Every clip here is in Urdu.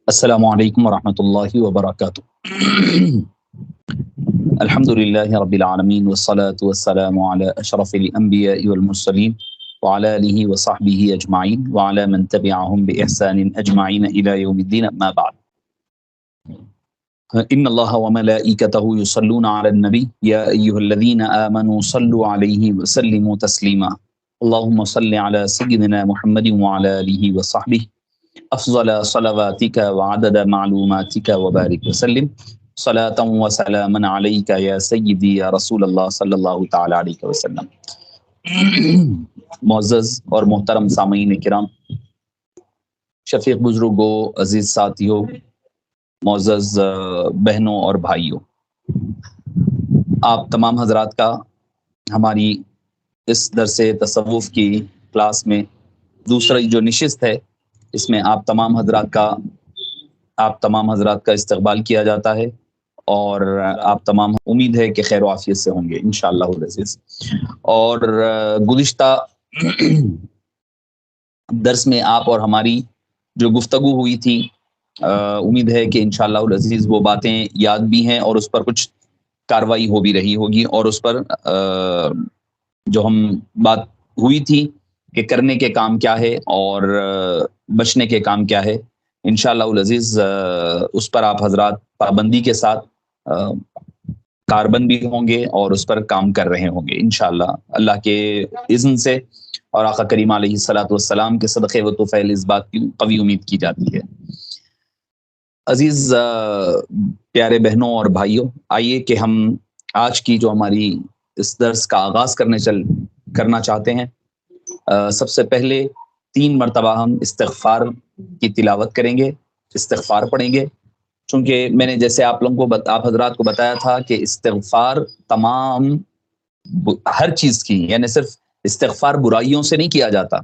السلام علیکم ورحمۃ اللہ وبرکاتہ۔ الحمد للہ رب العالمین والصلاة والسلام علی اشرف الانبیاء والمرسلین وعلى آلہ وصحبہ اجمعین وعلى من تبعهم بإحسان اجمعین الى یوم الدین، اما بعد۔ ان اللہ وملائکتہ یصلون علی النبی یا ایھا الذین آمنوا صلوا علیہ وسلموا تسلیما۔ اللہم صل علی سیدنا محمد وعلى آلہ وصحبہ افضل صلواتک وعدد معلوماتک وبارک وسلم صلاۃ وسلاما علیک یا سیدی یا رسول اللہ صلی اللہ تعالی علیہ وسلم۔ معزز اور محترم سامعین کرام، شفیق بزرگوں، عزیز ساتھیوں، معزز بہنوں اور بھائیوں، آپ تمام حضرات کا ہماری اس درس تصوف کی کلاس میں دوسری جو نشست ہے، اس میں آپ تمام حضرات کا استقبال کیا جاتا ہے، اور آپ تمام امید ہے کہ خیر و عافیت سے ہوں گے انشاءاللہ العزیز۔ اور گزشتہ درس میں آپ اور ہماری جو گفتگو ہوئی تھی، امید ہے کہ انشاءاللہ العزیز وہ باتیں یاد بھی ہیں اور اس پر کچھ کاروائی ہو بھی رہی ہوگی، اور اس پر جو ہم بات ہوئی تھی کہ کرنے کے کام کیا ہے اور بچنے کے کام کیا ہے، انشاءاللہ العزیز اس پر آپ حضرات پابندی کے ساتھ کاربند بھی ہوں گے اور اس پر کام کر رہے ہوں گے انشاءاللہ اللہ کے اذن سے، اور آقا کریم علیہ الصلوۃ والسلام کے صدقے و طفیل اس بات کی قوی امید کی جاتی ہے۔ عزیز پیارے بہنوں اور بھائیوں، آئیے کہ ہم آج کی جو ہماری اس درس کا آغاز کرنا چاہتے ہیں۔ سب سے پہلے 3 مرتبہ ہم استغفار کی تلاوت کریں گے، استغفار پڑھیں گے، چونکہ میں نے جیسے آپ حضرات کو بتایا تھا کہ استغفار تمام ہر چیز کی، یعنی صرف استغفار برائیوں سے نہیں کیا جاتا۔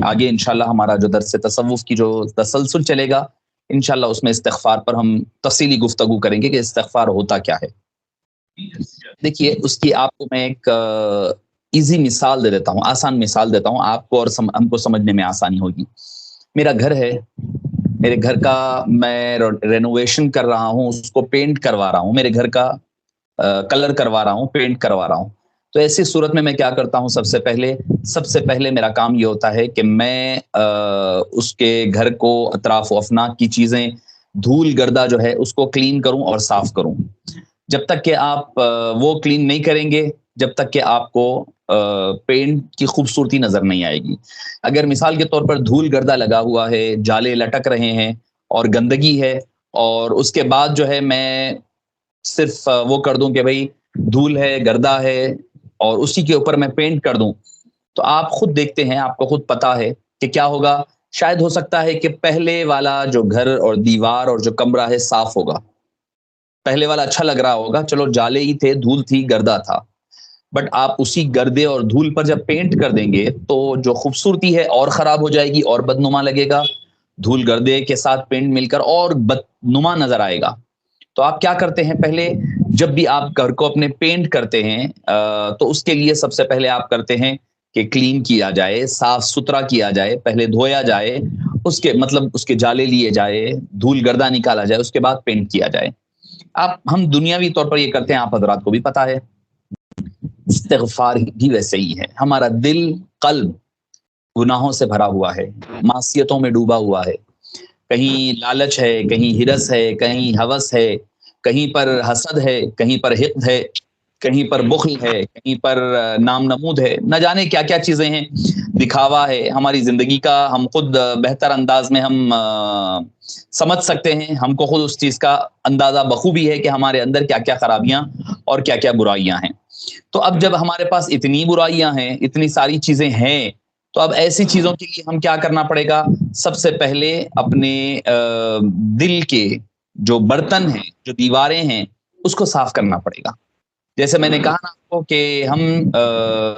آگے انشاءاللہ ہمارا جو درس تصوف کی جو تسلسل چلے گا، انشاءاللہ اس میں استغفار پر ہم تفصیلی گفتگو کریں گے کہ استغفار ہوتا کیا ہے۔ دیکھیے، اس کی آپ کو میں ایک ایزی مثال دے دیتا ہوں، آسان مثال دیتا ہوں آپ کو، اور ہم کو سمجھنے میں آسانی ہوگی۔ میرا گھر ہے، میرے گھر کا میں رینوویشن کر رہا ہوں، اس کو پینٹ کروا رہا ہوں، میرے گھر کا کلر کروا رہا ہوں، پینٹ کروا رہا ہوں۔ تو ایسی صورت میں کیا کرتا ہوں؟ سب سے پہلے میرا کام یہ ہوتا ہے کہ میں اس کے گھر کو، اطراف و افناک کی چیزیں، دھول گردہ جو ہے اس کو کلین کروں اور صاف کروں۔ جب تک کہ آپ وہ کلین نہیں کریں گے، جب تک کہ آپ کو پینٹ کی خوبصورتی نظر نہیں آئے گی۔ اگر مثال کے طور پر دھول گردہ لگا ہوا ہے، جالے لٹک رہے ہیں اور گندگی ہے، اور اس کے بعد جو ہے میں صرف وہ کر دوں کہ بھائی دھول ہے، گردہ ہے، اور اسی کے اوپر میں پینٹ کر دوں، تو آپ خود دیکھتے ہیں، آپ کو خود پتا ہے کہ کیا ہوگا۔ شاید ہو سکتا ہے کہ پہلے والا جو گھر اور دیوار اور جو کمرہ ہے صاف ہوگا، پہلے والا اچھا لگ رہا ہوگا، چلو جالے ہی تھے، دھول تھی، گردہ تھا، بٹ آپ اسی گردے اور دھول پر جب پینٹ کر دیں گے تو جو خوبصورتی ہے اور خراب ہو جائے گی اور بدنما لگے گا، دھول گردے کے ساتھ پینٹ مل کر اور بدنما نظر آئے گا۔ تو آپ کیا کرتے ہیں؟ پہلے جب بھی آپ گھر کو اپنے پینٹ کرتے ہیں تو اس کے لیے سب سے پہلے آپ کرتے ہیں کہ کلین کیا جائے، صاف ستھرا کیا جائے، پہلے دھویا جائے، اس کے جالے لیے جائے، دھول گردہ نکالا جائے، اس کے بعد پینٹ کیا جائے۔ ہم دنیاوی طور پر یہ کرتے ہیں، آپ حضرات کو بھی پتا ہے۔ استغفار بھی ویسے ہی ہے۔ ہمارا دل، قلب گناہوں سے بھرا ہوا ہے، معصیتوں میں ڈوبا ہوا ہے، کہیں لالچ ہے، کہیں ہرس ہے، کہیں ہوس ہے، کہیں پر حسد ہے، کہیں پر حقد ہے، کہیں پر بخل ہے، کہیں پر نام نمود ہے، نہ جانے کیا کیا چیزیں ہیں، دکھاوا ہے۔ ہماری زندگی کا ہم خود بہتر انداز میں ہم سمجھ سکتے ہیں، ہم کو خود اس چیز کا اندازہ بخوبی ہے کہ ہمارے اندر کیا کیا خرابیاں اور کیا کیا برائیاں ہیں۔ تو اب جب ہمارے پاس اتنی برائیاں ہیں، اتنی ساری چیزیں ہیں، تو اب ایسی چیزوں کے لیے ہم کیا کرنا پڑے گا؟ سب سے پہلے اپنے دل کے جو برتن ہیں، جو دیواریں ہیں، اس کو صاف کرنا پڑے گا۔ جیسے میں نے کہا نا آپ کو کہ ہم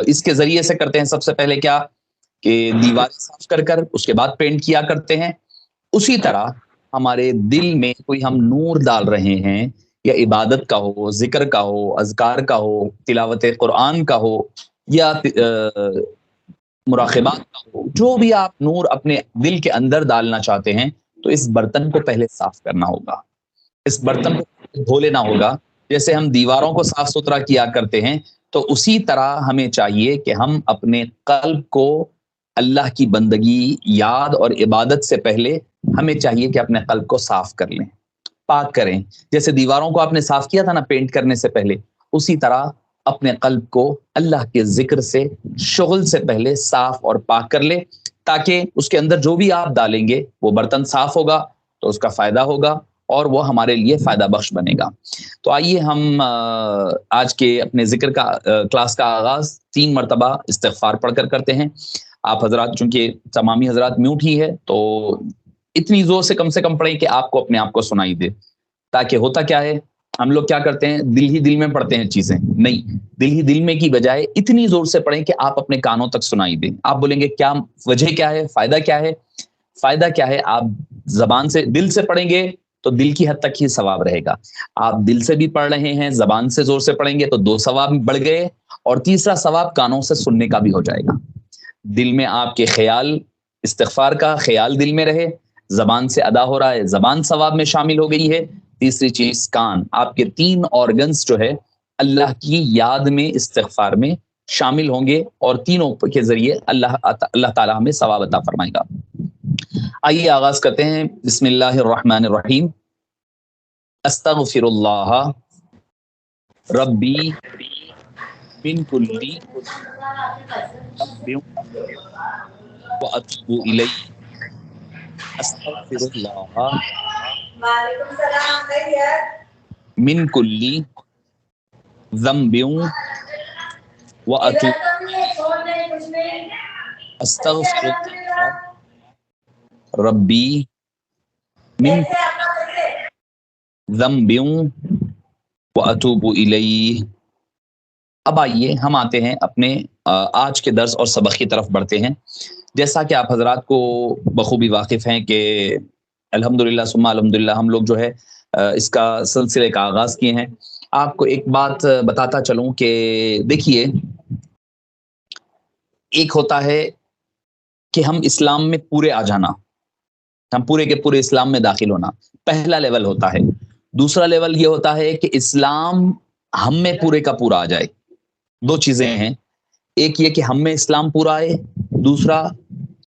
اس کے ذریعے سے کرتے ہیں، سب سے پہلے کیا کہ دیواریں صاف کر اس کے بعد پینٹ کیا کرتے ہیں۔ اسی طرح ہمارے دل میں کوئی ہم نور ڈال رہے ہیں، یا عبادت کا ہو، ذکر کا ہو، اذکار کا ہو، تلاوت قرآن کا ہو، یا مراقبات کا ہو، جو بھی آپ نور اپنے دل کے اندر ڈالنا چاہتے ہیں، تو اس برتن کو پہلے صاف کرنا ہوگا، اس برتن کو دھو لینا ہوگا. جیسے ہم دیواروں کو صاف ستھرا کیا کرتے ہیں تو اسی طرح ہمیں چاہیے کہ ہم اپنے قلب کو اللہ کی بندگی، یاد اور عبادت سے پہلے ہمیں چاہیے کہ اپنے قلب کو صاف کر لیں، پاک کریں. جیسے دیواروں کو آپ نے صاف کیا تھا نا پینٹ کرنے سے پہلے، اسی طرح اپنے قلب کو اللہ کے ذکر سے، شغل سے پہلے صاف اور پاک کر لے، تاکہ اس کے اندر جو بھی آپ ڈالیں گے وہ برتن صاف ہوگا تو اس کا فائدہ ہوگا اور وہ ہمارے لیے فائدہ بخش بنے گا. تو آئیے ہم آج کے اپنے ذکر کا کلاس کا آغاز 3 مرتبہ استغفار پڑھ کر کرتے ہیں. آپ حضرات چونکہ تمامی حضرات میوٹ ہی ہے تو اتنی زور سے کم پڑھیں کہ آپ کو اپنے آپ کو سنائی دے. تاکہ ہوتا کیا ہے، ہم لوگ کیا کرتے ہیں، دل ہی دل میں پڑھتے ہیں چیزیں. نہیں، دل ہی دل میں کی بجائے اتنی زور سے پڑھیں کہ آپ اپنے کانوں تک سنائی دیں. آپ بولیں گے کیا وجہ کیا ہے، فائدہ کیا ہے؟ فائدہ کیا ہے، آپ زبان سے دل سے پڑھیں گے تو دل کی حد تک ہی ثواب رہے گا. آپ دل سے بھی پڑھ رہے ہیں، زبان سے زور سے پڑھیں گے تو 2 ثواب بڑھ گئے، اور تیسرا ثواب کانوں سے سننے کا بھی ہو جائے گا. دل میں آپ کے خیال، استغفار کا خیال دل میں رہے، زبان سے ادا ہو رہا ہے، زبان ثواب میں شامل ہو گئی ہے. تیسری چیز کان، آپ کے 3 آرگنز جو ہے اللہ کی یاد میں، استغفار میں شامل ہوں گے، اور تینوں کے ذریعے اللہ تعالی ہمیں ثواب عطا فرمائے گا. آئیے آغاز کرتے ہیں. بسم اللہ الرحمن الرحیم. استغفر اللہ ربی من کلی ذنب واتوب الیہ. استغفر اللہ من کلی ذنب واتوب. استغفر اللہ ربی من ذنب واتوب الیہ. اب آئیے ہم آتے ہیں اپنے آج کے درس اور سبق کی طرف بڑھتے ہیں. جیسا کہ آپ حضرات کو بخوبی واقف ہیں کہ الحمدللہ ثم الحمدللہ ہم لوگ جو ہے اس کا سلسلے کا آغاز کیے ہیں. آپ کو ایک بات بتاتا چلوں کہ دیکھیے، ایک ہوتا ہے کہ ہم اسلام میں پورے آ جانا، ہم پورے کے پورے اسلام میں داخل ہونا، پہلا لیول ہوتا ہے. دوسرا لیول یہ ہوتا ہے کہ اسلام ہم میں پورے کا پورا آ جائے. 2 چیزیں ہیں، ایک یہ کہ ہم میں اسلام پورا آئے، دوسرا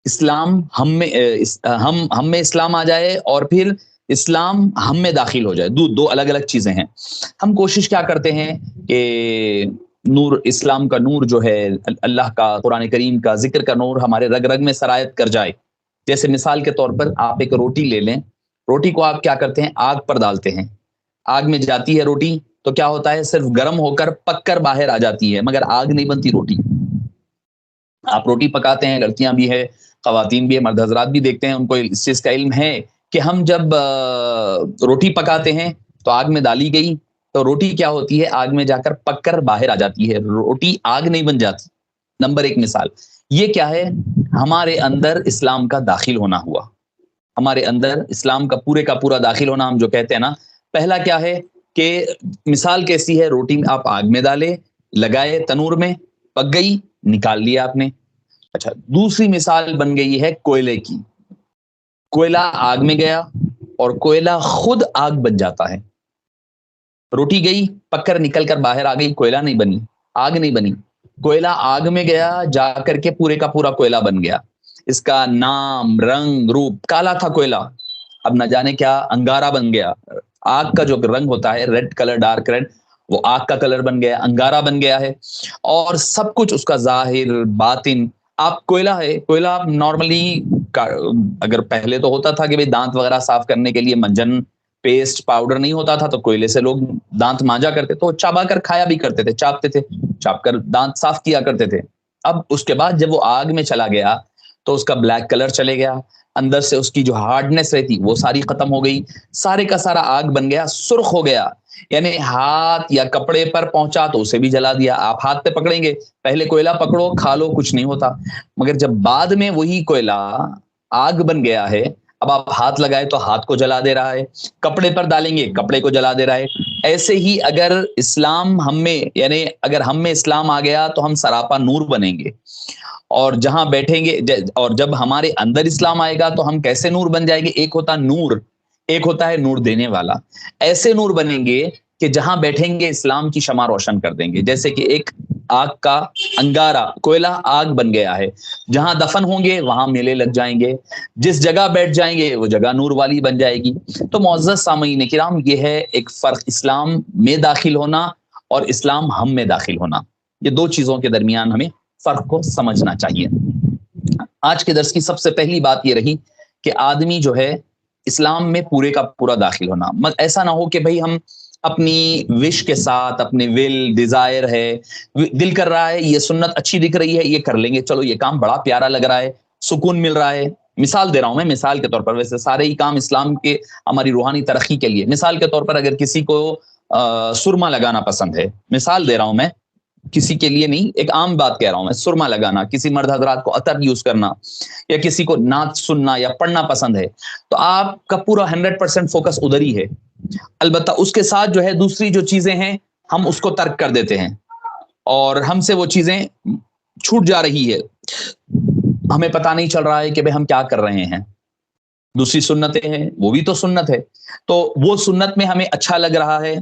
اسلام ہم میں اسلام آ جائے اور پھر اسلام ہم میں داخل ہو جائے. 2 الگ الگ چیزیں ہیں. ہم کوشش کیا کرتے ہیں کہ نور، اسلام کا نور جو ہے، اللہ کا، قرآن کریم کا، ذکر کا نور ہمارے رگ رگ میں سرایت کر جائے. جیسے مثال کے طور پر آپ ایک روٹی لے لیں، روٹی کو آپ کیا کرتے ہیں، آگ پر ڈالتے ہیں، آگ میں جاتی ہے روٹی تو کیا ہوتا ہے، صرف گرم ہو کر پک کر باہر آ جاتی ہے، مگر آگ نہیں بنتی روٹی. آپ روٹی پکاتے ہیں، لڑکیاں بھی ہے، خواتین بھی ہے، مرد حضرات بھی دیکھتے ہیں، ان کو اس چیز کا علم ہے کہ ہم جب روٹی پکاتے ہیں تو آگ میں ڈالی گئی تو روٹی کیا ہوتی ہے، آگ میں جا کر پک کر باہر آ جاتی ہے، روٹی آگ نہیں بن جاتی. نمبر 1 مثال یہ کیا ہے، ہمارے اندر اسلام کا داخل ہونا ہوا، ہمارے اندر اسلام کا پورا داخل ہونا. ہم جو کہتے ہیں نا، پہلا کیا ہے کہ مثال کیسی ہے، روٹی آپ آگ میں ڈالے، لگائے تنور میں، پک گئی، نکال لیا آپ نے. اچھا، دوسری مثال بن گئی ہے کوئلے کی. کوئلہ آگ میں گیا اور کوئلہ خود آگ بن جاتا ہے. روٹی گئی، پک کر نکل کر باہر آ گئی، کوئلہ نہیں بنی، آگ نہیں بنی. کوئلہ آگ میں گیا، جا کر کے پورے کا پورا کوئلہ بن گیا. اس کا نام، رنگ، روپ، کالا تھا کوئلہ، اب نہ جانے کیا انگارہ بن گیا. آگ کا جو رنگ ہوتا ہے، ریڈ کلر، ڈارک ریڈ، وہ آگ کا کلر بن گیا، انگارہ بن گیا ہے. اور سب کچھ اس کا ظاہر باطن. آپ کوئلہ ہے، کوئلہ نارملی اگر پہلے تو ہوتا تھا کہ بھئی دانت وغیرہ صاف کرنے کے لیے منجن، پیسٹ، پاؤڈر نہیں ہوتا تھا تو کوئلے سے لوگ دانت مانجا کرتے، تو چبا کر کھایا بھی کرتے تھے، چاپتے تھے، چاپ کر دانت صاف کیا کرتے تھے. اب اس کے بعد جب وہ آگ میں چلا گیا تو اس کا بلیک کلر چلے گیا، اندر سے اس کی جو ہارڈنس رہتی وہ ساری ختم ہو گئی، سارے کا سارا آگ بن گیا، سرخ ہو گیا. یعنی ہاتھ یا کپڑے پر پہنچا تو اسے بھی جلا دیا. آپ ہاتھ پہ پکڑیں گے، پہلے کوئلہ پکڑو، کھا لو، کچھ نہیں ہوتا، مگر جب بعد میں وہی کوئلہ آگ بن گیا ہے، اب آپ ہاتھ لگائے تو ہاتھ کو جلا دے رہا ہے، کپڑے پر ڈالیں گے کپڑے کو جلا دے رہا ہے. ایسے ہی اگر اسلام ہم میں، یعنی اگر ہم میں اسلام آ گیا تو ہم سراپا نور بنیں گے. اور جہاں بیٹھیں گے اور جب ہمارے اندر اسلام آئے گا تو ہم کیسے نور بن جائیں گے؟ ایک ہوتا نور، ایک ہوتا ہے نور دینے والا. ایسے نور بنیں گے کہ جہاں بیٹھیں گے اسلام کی شمع روشن کر دیں گے. جیسے کہ ایک آگ کا انگارہ، کوئلہ آگ بن گیا ہے، جہاں دفن ہوں گے وہاں میلے لگ جائیں گے، جس جگہ بیٹھ جائیں گے وہ جگہ نور والی بن جائے گی. تو معزز سامعین کرام، یہ ہے ایک فرق، اسلام میں داخل ہونا اور اسلام ہم میں داخل ہونا. یہ دو چیزوں کے درمیان ہمیں فرق کو سمجھنا چاہیے. آج کے درس کی سب سے پہلی بات یہ رہی کہ آدمی جو ہے اسلام میں پورے کا پورا داخل ہونا. ایسا نہ ہو کہ بھئی ہم اپنی وش کے ساتھ، اپنے ول ڈیزائر ہے، دل کر رہا ہے یہ سنت اچھی دکھ رہی ہے یہ کر لیں گے، چلو یہ کام بڑا پیارا لگ رہا ہے، سکون مل رہا ہے. مثال دے رہا ہوں میں، مثال کے طور پر، ویسے سارے ہی کام اسلام کے ہماری روحانی ترقی کے لیے. مثال کے طور پر اگر کسی کو سرما لگانا پسند ہے، مثال دے رہا ہوں میں، کسی کے لیے نہیں، ایک عام بات کہہ رہا ہوں میں، سرما لگانا، کسی مرد حضرات کو عطر یوز کرنا، یا کسی کو نعت سننا یا پڑھنا پسند ہے، تو آپ کا پورا 100% فوکس ادھر ہی ہے. البتہ اس کے ساتھ جو ہے دوسری جو چیزیں ہیں ہم اس کو ترک کر دیتے ہیں اور ہم سے وہ چیزیں چھوٹ جا رہی ہے، ہمیں پتہ نہیں چل رہا ہے کہ بھئی ہم کیا کر رہے ہیں. دوسری سنتیں ہیں وہ بھی تو سنت ہے، تو وہ سنت میں ہمیں اچھا لگ رہا ہے،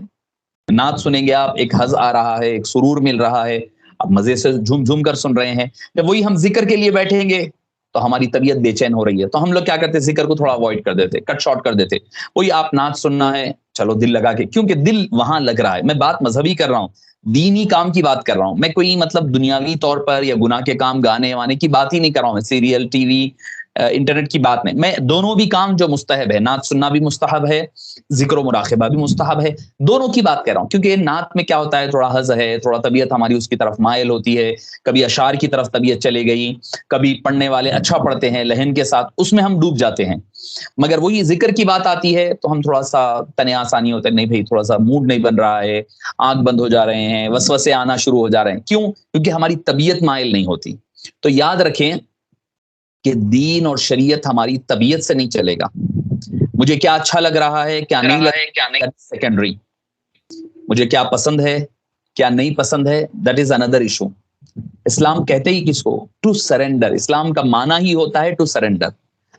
نعت سنیں گے آپ، ایک حظ آ رہا ہے، ایک سرور مل رہا ہے، اب مزے سے جھوم جھوم کر سن رہے ہیں. جب وہی ہم ذکر کے لیے بیٹھیں گے تو ہماری طبیعت بے چین ہو رہی ہے، تو ہم لوگ کیا کرتے ہیں؟ ذکر کو تھوڑا اوائڈ کر دیتے، کٹ شارٹ کر دیتے. وہی آپ نعت سننا ہے، چلو دل لگا کے، کیونکہ دل وہاں لگ رہا ہے. میں بات مذہبی کر رہا ہوں، دینی کام کی بات کر رہا ہوں میں، کوئی مطلب دنیاوی طور پر یا گناہ کے کام، گانے وانے کی بات ہی نہیں کر رہا ہوں میں، سیریل ٹی وی انٹرنیٹ کی بات نہیں. میں دونوں بھی کام جو مستحب ہے، نعت سننا بھی مستحب ہے، ذکر و مراقبہ بھی مستحب ہے، دونوں کی بات کر رہا ہوں. کیونکہ نعت میں کیا ہوتا ہے؟ تھوڑا حظ ہے، تھوڑا طبیعت ہماری اس کی طرف مائل ہوتی ہے، کبھی اشعار کی طرف طبیعت چلے گئی، کبھی پڑھنے والے اچھا پڑھتے ہیں لہن کے ساتھ، اس میں ہم ڈوب جاتے ہیں. مگر وہی ذکر کی بات آتی ہے تو ہم تھوڑا سا تنے آسانی ہوتا ہے، نہیں بھائی تھوڑا سا موڈ نہیں بن رہا ہے، آنکھ بند ہو جا رہے ہیں، وسوسے آنا شروع ہو جا رہے ہیں. کیوں؟ کیونکہ ہماری طبیعت مائل نہیں ہوتی. تو یاد رکھیں کہ دین اور شریعت ہماری طبیعت سے نہیں چلے گا. مجھے کیا اچھا لگ رہا ہے، کیا نہیں لگ رہا ہے، سیکنڈری. مجھے کیا پسند ہے، کیا نہیں پسند ہے، دیٹ از اندر ایشو. اسلام کہتے ہی کس کو؟ To surrender. اسلام کا معنی ہی ہوتا ہے ٹو سرینڈر،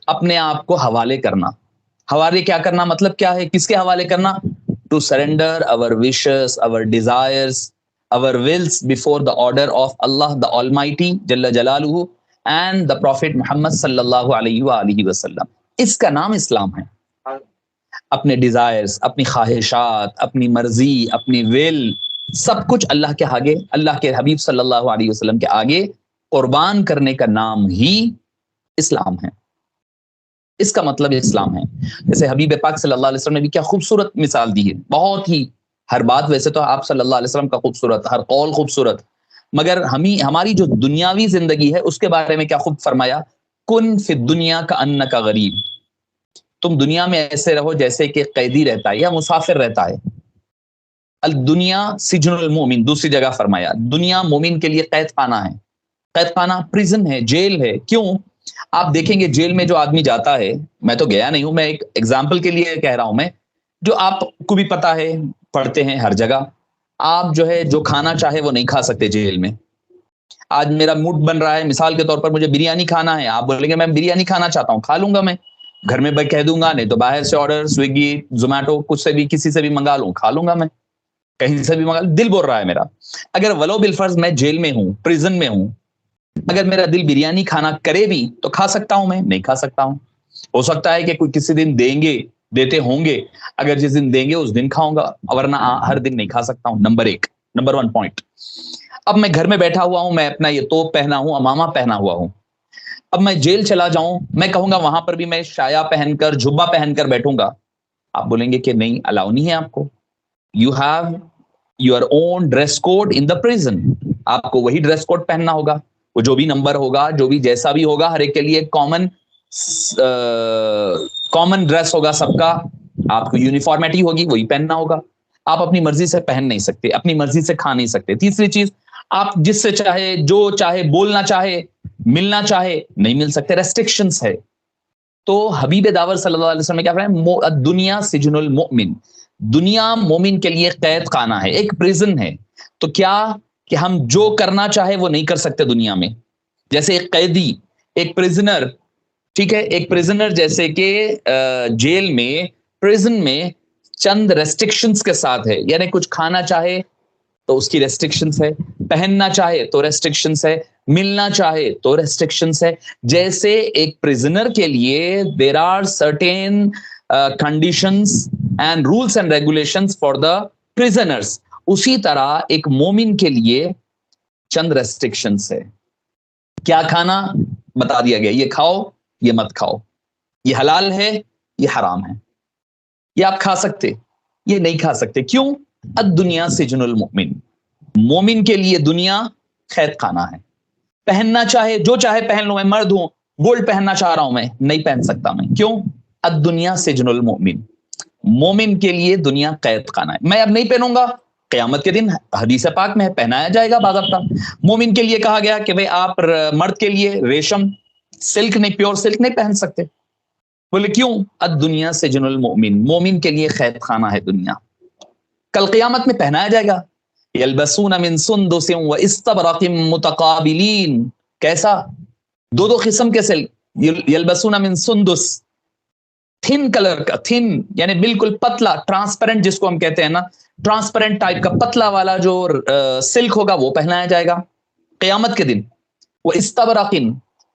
اپنے آپ کو حوالے کرنا. حوالے کیا کرنا مطلب کیا ہے؟ کس کے حوالے کرنا؟ To surrender our wishes, our desires, our wills before the order of Allah the Almighty جل جلالہ and the Prophet محمد صلی اللہ علیہ وآلہ وسلم. اس کا نام اسلام ہے. اپنے ڈیزائرز، اپنی خواہشات، اپنی مرضی، اپنی ول، سب کچھ اللہ کے آگے، اللہ کے حبیب صلی اللہ علیہ وسلم کے آگے قربان کرنے کا نام ہی اسلام ہے. اس کا مطلب اسلام ہے. جیسے حبیب پاک صلی اللہ علیہ وسلم نے بھی کیا خوبصورت مثال دی ہے، بہت ہی. ہر بات ویسے تو آپ صلی اللہ علیہ وسلم کا خوبصورت، ہر قول خوبصورت، مگر ہماری جو دنیاوی زندگی ہے اس کے بارے میں کیا خوب فرمایا؟ کن فی الدنیا کأنک غریب. تم دنیا میں ایسے رہو جیسے کہ قیدی رہتا ہے یا مسافر رہتا ہے. الدنیا سجن المومن، دوسری جگہ فرمایا دنیا مومن کے لیے قید خانہ ہے. قید خانہ پریزن ہے، جیل ہے. کیوں؟ آپ دیکھیں گے جیل میں جو آدمی جاتا ہے، میں تو گیا نہیں ہوں، میں ایک ایگزامپل کے لیے کہہ رہا ہوں میں، جو آپ کو بھی پتا ہے، پڑھتے ہیں ہر جگہ، آپ جو ہے جو کھانا چاہے وہ نہیں کھا سکتے جیل میں. آج میرا موڈ بن رہا ہے، مثال کے طور پر مجھے بریانی کھانا ہے، آپ بولیں گے میں بریانی کھانا چاہتا ہوں، کھا لوں گا میں، گھر میں کہہ دوں گا، نہیں تو باہر سے آرڈر، سویگی، زومیٹو، کچھ سے بھی کسی سے بھی منگا لوں، کھا لوں گا میں، کہیں سے بھی منگا لوں. دل بول رہا ہے میرا. اگر ولو بالفرض میں جیل میں ہوں، پریزن میں ہوں، اگر میرا دل بریانی کھانا کرے بھی تو کھا سکتا ہوں میں؟ نہیں کھا سکتا ہوں. ہو سکتا ہے کہ کوئی کسی دن دیں گے، دیتے ہوں گے، اگر جس دن دیں گے اس دن کھاؤں گا، ورنہ ہر دن نہیں کھا سکتا ہوں. Number 1 point. اب میں گھر میں بیٹھا ہوا ہوں، میں اپنا یہ توپ پہنا ہوں، امامہ پہنا ہوا ہوں. اب میں جیل چلا جاؤں، میں کہوں گا وہاں پر بھی میں شایا پہن کر، جھبا پہن کر بیٹھوں گا. آپ بولیں گے کہ نہیں، الاؤ نہیں ہے آپ کو. You have your own dress code in the prison. آپ کو وہی ڈریس کوڈ پہننا ہوگا، وہ جو بھی نمبر ہوگا، جو بھی جیسا بھی ہوگا، ہر ایک کے لیے کامن ڈریس ہوگا سب کا. آپ کو یونیفارمیٹی ہوگی، وہی پہننا ہوگا. آپ اپنی مرضی سے پہن نہیں سکتے، اپنی مرضی سے کھا نہیں سکتے. تیسری چیز، آپ جس سے چاہے، جو چاہے بولنا چاہے، ملنا چاہے، نہیں مل سکتے، ریسٹرکشنز ہے. تو حبیب داور صلی اللہ علیہ وسلم نے کیا فرمایا؟ دنیا سجن المؤمن. دنیا مومن کے لیے قید خانہ ہے، ایک پریزن ہے. تو کیا کہ ہم جو کرنا چاہے وہ نہیں کر سکتے دنیا میں. جیسے ایک قیدی، ایک پرزنر، ٹھیک ہے، ایک پرزنر جیسے کہ جیل میں، پرزن میں چند ریسٹرکشنز کے ساتھ ہے، یعنی کچھ کھانا چاہے تو اس کی ریسٹرکشنز ہے، پہننا چاہے تو ریسٹرکشنز ہے، ملنا چاہے تو ریسٹرکشنز ہے. جیسے ایک پرزنر کے لیے there are certain conditions and rules and regulations for the prisoners, اسی طرح ایک مومن کے لیے چند ریسٹرکشنز ہے. کیا کھانا بتا دیا گیا، یہ کھاؤ یہ مت کھاؤ، یہ حلال ہے یہ حرام ہے، یہ آپ کھا سکتے یہ نہیں کھا سکتے. کیوں؟ الدنیا سجن المؤمن، مومن کے لیے دنیا قید خانہ ہے. پہننا چاہے جو چاہے پہن لو، میں مرد ہوں گولڈ پہننا چاہ رہا ہوں میں نہیں پہن سکتا میں. کیوں؟ الدنیا سجن المؤمن، مومن کے لیے دنیا قید خانہ ہے. میں اب نہیں پہنوں گا، قیامت کے دن حدیث پاک میں پہنایا جائے گا باضابطہ. مومن کے لیے کہا گیا کہ بھئی آپ مرد کے لیے ریشم سلک نہیں، پیور سلک نہیں پہن سکتے. بولے کیوں؟ الدنیا سجن المؤمن، مومن کے لیے قید خانہ ہے دنیا. کل قیامت میں پہنایا جائے گا یلبسون من سندس واستبرق متقابلین. کیسا؟ دو قسم کے سلک، یلبسون من سندس، تھن کلر کا، تھن یعنی بالکل پتلا، ٹرانسپیرنٹ جس کو ہم کہتے ہیں نا، ٹرانسپیرنٹ ٹائپ کا پتلا والا جو سلک ہوگا وہ پہنایا جائے گا قیامت کے دن. وہ استبرقن،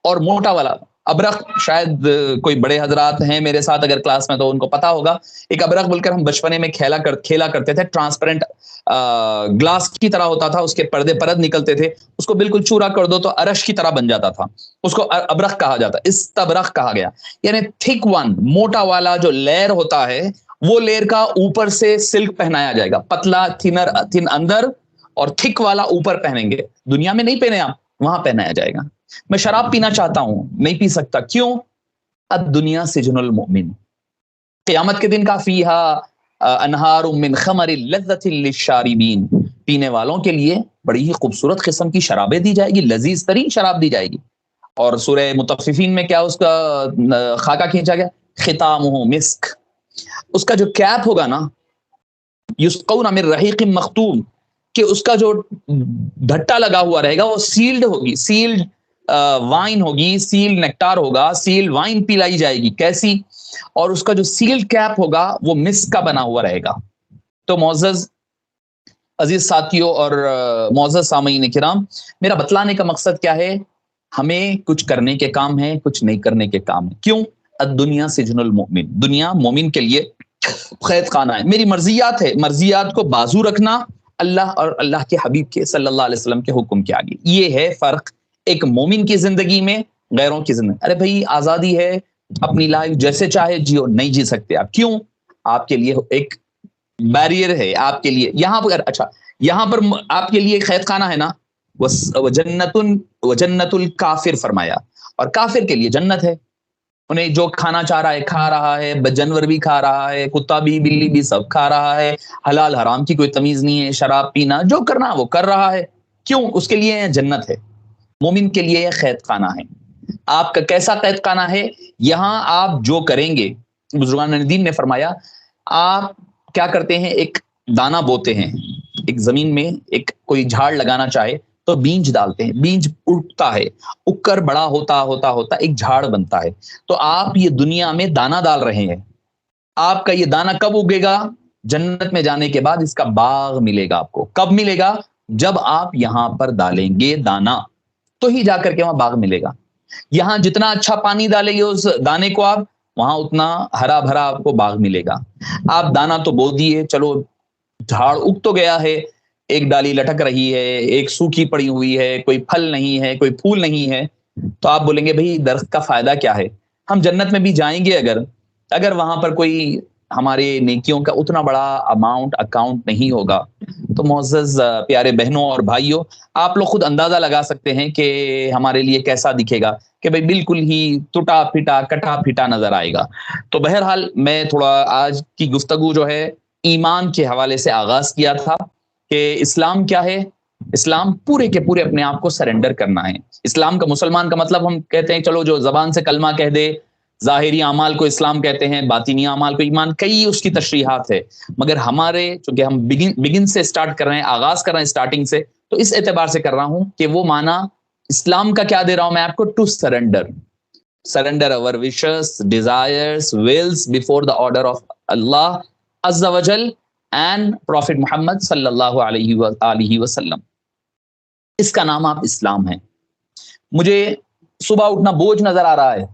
اور موٹا والا ابرق، شاید کوئی بڑے حضرات ہیں میرے ساتھ اگر کلاس میں تو ان کو پتا ہوگا. ایک ابرق بول کر ہم بچپنے میں کھیلا کرتے تھے، ٹرانسپیرنٹ گلاس کی طرح ہوتا تھا، اس کے پردے پرد نکلتے تھے، اس کو بالکل چورا کر دو تو ارش کی طرح بن جاتا تھا، اس کو ابرق کہا جاتا. استبرق کہا گیا یعنی تھک ون، موٹا والا جو لیئر ہوتا ہے وہ لیئر کا اوپر سے سلک پہنایا جائے گا. پتلا تھن اندر اور تھک والا اوپر پہنیں گے. دنیا میں نہیں پہنے آپ، وہاں پہنایا جائے گا. میں شراب پینا چاہتا ہوں نہیں پی سکتا. کیوں؟ الدنیا سجن المؤمن. قیامت کے دن کا فیہا انہار من خمر لذۃ للشاربین، پینے والوں کے لیے بڑی ہی خوبصورت قسم کی شرابیں دی جائے گی، لذیذ ترین شراب دی جائے گی. اور سورہ مطففین میں کیا اس کا خاکہ کھینچا گیا؟ ختامہ مسک. اس کا جو کیپ ہوگا نا، یسقون من رحیق مختوم، کہ اس کا جو ڈھٹا لگا ہوا رہے گا وہ سیلڈ ہوگی، سیلڈ وائن ہوگی، سیل نیکٹار ہوگا، سیل وائن پلائی جائے گی. کیسی؟ اور اس کا جو سیل کیپ ہوگا وہ مسک کا بنا ہوا رہے گا. تو معزز عزیز ساتھیوں اور معزز سامعین کرام، میرا بتلانے کا مقصد کیا ہے؟ ہمیں کچھ کرنے کے کام ہیں، کچھ نہیں کرنے کے کام ہیں. کیوں؟ الدنیا سجن المؤمن، دنیا مومن کے لیے قید خانہ ہے. میری مرضیات ہے، مرضیات کو بازو رکھنا اللہ اور اللہ کے حبیب کے صلی اللہ علیہ وسلم کے حکم کے آگے. یہ ہے فرق ایک مومن کی زندگی میں غیروں کی زندگی. ارے بھائی آزادی ہے، اپنی لائف جیسے چاہے جیو، نہیں جی سکتے آپ. کیوں؟ آپ کے لیے ایک بیریئر ہے آپ کے لیے یہاں پر. اچھا یہاں پر آپ کے لیے قید خانہ ہے نا، وجنت الکافر فرمایا، اور کافر کے لیے جنت ہے. انہیں جو کھانا چاہ رہا ہے کھا رہا ہے، جانور بھی کھا رہا ہے، کتا بھی بلی بھی سب کھا رہا ہے، حلال حرام کی کوئی تمیز نہیں ہے، شراب پینا جو کرنا وہ کر رہا ہے. کیوں؟ اس کے لیے جنت ہے. مومن کے لیے قید خانہ ہے. آپ کا کیسا قید خانہ ہے؟ یہاں آپ جو کریں گے، بزرگان دین نے فرمایا آپ کیا کرتے ہیں، ایک دانہ بوتے ہیں، ایک زمین میں ایک کوئی جھاڑ لگانا چاہے تو بیج ڈالتے ہیں، بیج اگتا ہے، اگ کر بڑا ہوتا ہوتا ہوتا ایک جھاڑ بنتا ہے. تو آپ یہ دنیا میں دانہ ڈال رہے ہیں. آپ کا یہ دانہ کب اگے گا؟ جنت میں جانے کے بعد اس کا باغ ملے گا آپ کو. کب ملے گا؟ جب آپ یہاں پر ڈالیں گے دانہ تو ہی جا کر کے وہاں باغ ملے گا. یہاں جتنا اچھا پانی ڈالیں گے اس دانے کو آپ، وہاں اتنا ہرا بھرا آپ کو باغ ملے گا. آپ دانہ تو بو دیے، چلو جھاڑ اگ تو گیا ہے، ایک ڈالی لٹک رہی ہے، ایک سوکھی پڑی ہوئی ہے، کوئی پھل نہیں ہے، کوئی پھول نہیں ہے. تو آپ بولیں گے بھائی درخت کا فائدہ کیا ہے؟ ہم جنت میں بھی جائیں گے اگر وہاں پر کوئی ہمارے نیکیوں کا اتنا بڑا اکاؤنٹ نہیں ہوگا تو معزز پیارے بہنوں اور بھائیوں، آپ لوگ خود اندازہ لگا سکتے ہیں کہ ہمارے لیے کیسا دکھے گا کہ بھائی بالکل ہی ٹوٹا پھٹا کٹا پھٹا نظر آئے گا. تو بہرحال میں تھوڑا آج کی گفتگو جو ہے ایمان کے حوالے سے آغاز کیا تھا کہ اسلام کیا ہے. اسلام پورے کے پورے اپنے آپ کو سرنڈر کرنا ہے. اسلام کا، مسلمان کا مطلب ہم کہتے ہیں چلو جو زبان سے کلمہ کہہ دے، ظاہری اعمال کو اسلام کہتے ہیں، باطنی اعمال کو ایمان، کئی اس کی تشریحات ہے. مگر ہمارے چونکہ ہم بگن سے سٹارٹ کر رہے ہیں، آغاز کر رہے ہیں سٹارٹنگ سے، تو اس اعتبار سے کر رہا ہوں کہ وہ معنی اسلام کا کیا دے رہا ہوں میں آپ کو؟ To surrender our wishes, desires, wills before the order of Allah Azza wa Jal and Prophet Muhammad sallallahu alayhi وسلم. اس کا نام آپ اسلام ہے. مجھے صبح اٹھنا بوجھ نظر آ رہا ہے,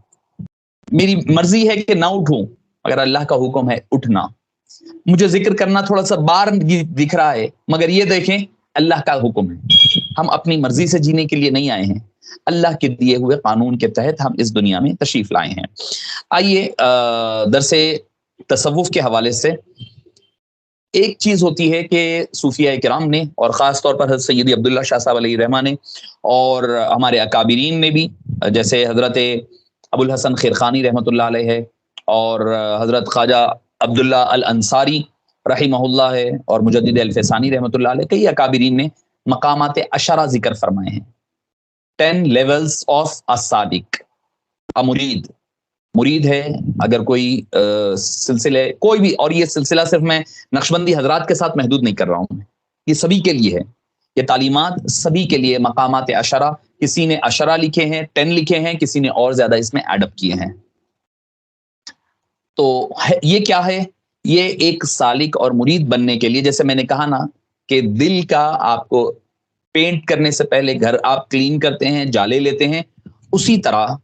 میری مرضی ہے کہ نہ اٹھوں, مگر اللہ کا حکم ہے اٹھنا. مجھے ذکر کرنا تھوڑا سا بار دکھ رہا ہے, مگر یہ دیکھیں اللہ کا حکم ہے. ہم اپنی مرضی سے جینے کے لیے نہیں آئے ہیں, اللہ کے دیے ہوئے قانون کے تحت ہم اس دنیا میں تشریف لائے ہیں. آئیے درس تصوف کے حوالے سے ایک چیز ہوتی ہے کہ صوفیہ کرام نے, اور خاص طور پر حضرت سیدی عبداللہ شاہ صاحب علیہ الرحمہ نے, اور ہمارے اکابرین نے بھی, جیسے حضرت ابو الحسن خیرخانی رحمۃ اللہ علیہ ہے, اور حضرت خواجہ عبداللہ الانصاری رحمہ اللہ ہے, اور مجدد الفسانی رحمۃ اللہ علیہ, کئی اکابرین نے مقامات عشرہ ذکر فرمائے ہیں. 10 لیولز آف الصادق. مرید ہے اگر کوئی سلسلے کوئی بھی, اور یہ سلسلہ صرف میں نقشبندی حضرات کے ساتھ محدود نہیں کر رہا ہوں, یہ سبھی کے لیے ہے, یہ تعلیمات سبھی کے لیے. مقامات عشرہ, کسی نے عشرہ لکھے ہیں, 10 لکھے ہیں, کسی نے اور زیادہ اس میں ایڈ اپ کیے ہیں. تو یہ کیا ہے؟ یہ ایک سالک اور مرید بننے کے لیے, جیسے میں نے کہا نا کہ دل کا آپ کو پینٹ کرنے سے پہلے گھر آپ کلین کرتے ہیں, جالے لیتے ہیں, اسی طرح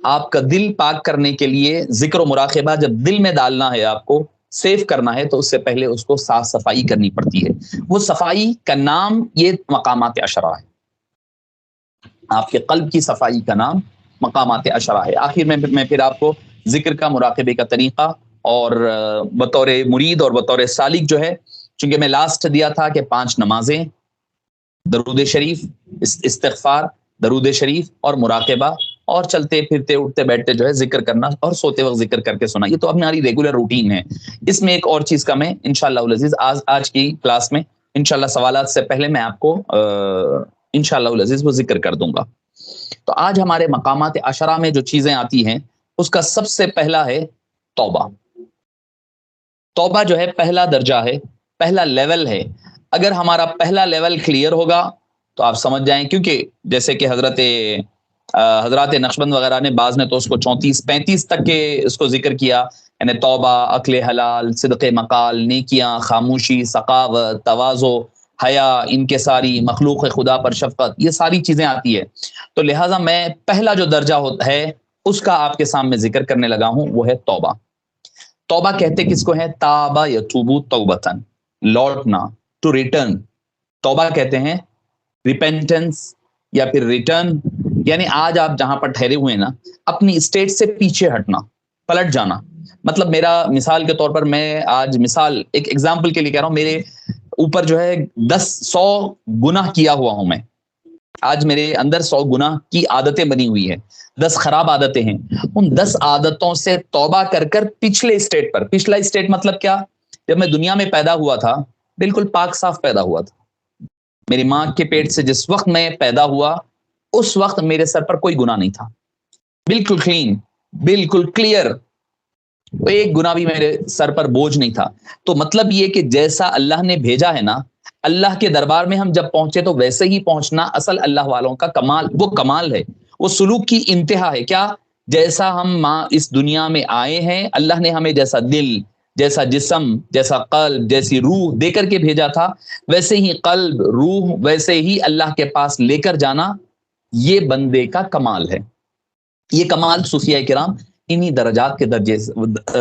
آپ کا دل پاک کرنے کے لیے ذکر و مراقبہ جب دل میں ڈالنا ہے, آپ کو سیف کرنا ہے, تو اس سے پہلے اس کو صاف صفائی کرنی پڑتی ہے. وہ صفائی کا نام یہ مقامات عشرہ ہے. آپ کے قلب کی صفائی کا نام مقامات عشرہ ہے. آخر میں پھر آپ کو ذکر کا, مراقبے کا طریقہ, اور بطور مرید اور بطور سالک جو ہے, چونکہ میں لاسٹ دیا تھا کہ 5 نمازیں, درود شریف, استغفار, درود شریف اور مراقبہ, اور چلتے پھرتے اٹھتے بیٹھتے جو ہے ذکر کرنا, اور سوتے وقت ذکر کر کے سونا. یہ تو ہماری ریگولر روٹین ہے. اس میں ایک اور چیز کا میں انشاءاللہ العزیز آج کی کلاس میں انشاءاللہ سوالات سے پہلے میں آپ کو انشاءاللہ العزیز وہ ذکر کر دوں گا. تو آج ہمارے مقامات عشرہ میں جو چیزیں آتی ہیں, اس کا سب سے پہلا ہے توبہ. توبہ جو ہے پہلا درجہ ہے, پہلا لیول ہے. اگر ہمارا پہلا لیول کلیئر ہوگا تو آپ سمجھ جائیں, کیونکہ جیسے کہ حضرات نقشبند وغیرہ نے, بعض نے تو اس کو 34-35 تک کے اس کو ذکر کیا, یعنی توبہ, عقل حلال, صدق مقال, نیکیاں, خاموشی, سخاوت, تواضع, حیا, انکساری, مخلوق خدا پر شفقت, یہ ساری چیزیں آتی ہے. تو لہٰذا میں پہلا جو درجہ ہوتا ہے اس کا آپ کے سامنے ذکر کرنے لگا ہوں, وہ ہے توبہ. توبہ کہتے کس کو ہے؟ تابا یتوبو توبتن, لوٹنا, ٹو ریٹرن. توبہ کہتے ہیں ریپینٹنس یا پھر ریٹرن, یعنی آج آپ جہاں پر ٹھہرے ہوئے نا, اپنی اسٹیٹ سے پیچھے ہٹنا, پلٹ جانا. مطلب میرا مثال کے طور پر, میں آج مثال ایک ایگزامپل کے لیے کہہ رہا ہوں, میرے اوپر جو ہے 100 گناہ کیا ہوا ہوں میں. آج میرے اندر 100 گناہ کی عادتیں بنی ہوئی ہیں, 10 خراب عادتیں ہیں. ان 10 عادتوں سے توبہ کر کر پچھلے اسٹیٹ پر, پچھلا اسٹیٹ مطلب کیا؟ جب میں دنیا میں پیدا ہوا تھا بالکل پاک صاف پیدا ہوا تھا. میری ماں کے پیٹ سے جس وقت میں پیدا ہوا اس وقت میرے سر پر کوئی گناہ نہیں تھا, بالکل کلین, بالکل کلیئر, ایک گناہ بھی میرے سر پر بوجھ نہیں تھا. تو مطلب یہ کہ جیسا اللہ نے بھیجا ہے نا, اللہ کے دربار میں ہم جب پہنچے تو ویسے ہی پہنچنا اصل اللہ والوں کا کمال, وہ کمال ہے, وہ سلوک کی انتہا ہے. کیا؟ جیسا ہم اس دنیا میں آئے ہیں, اللہ نے ہمیں جیسا دل, جیسا جسم, جیسا قلب, جیسی روح دے کر کے بھیجا تھا, ویسے ہی قلب, روح ویسے ہی اللہ کے پاس لے کر جانا, یہ بندے کا کمال ہے. یہ کمال صوفیہ کرام انہی درجات کے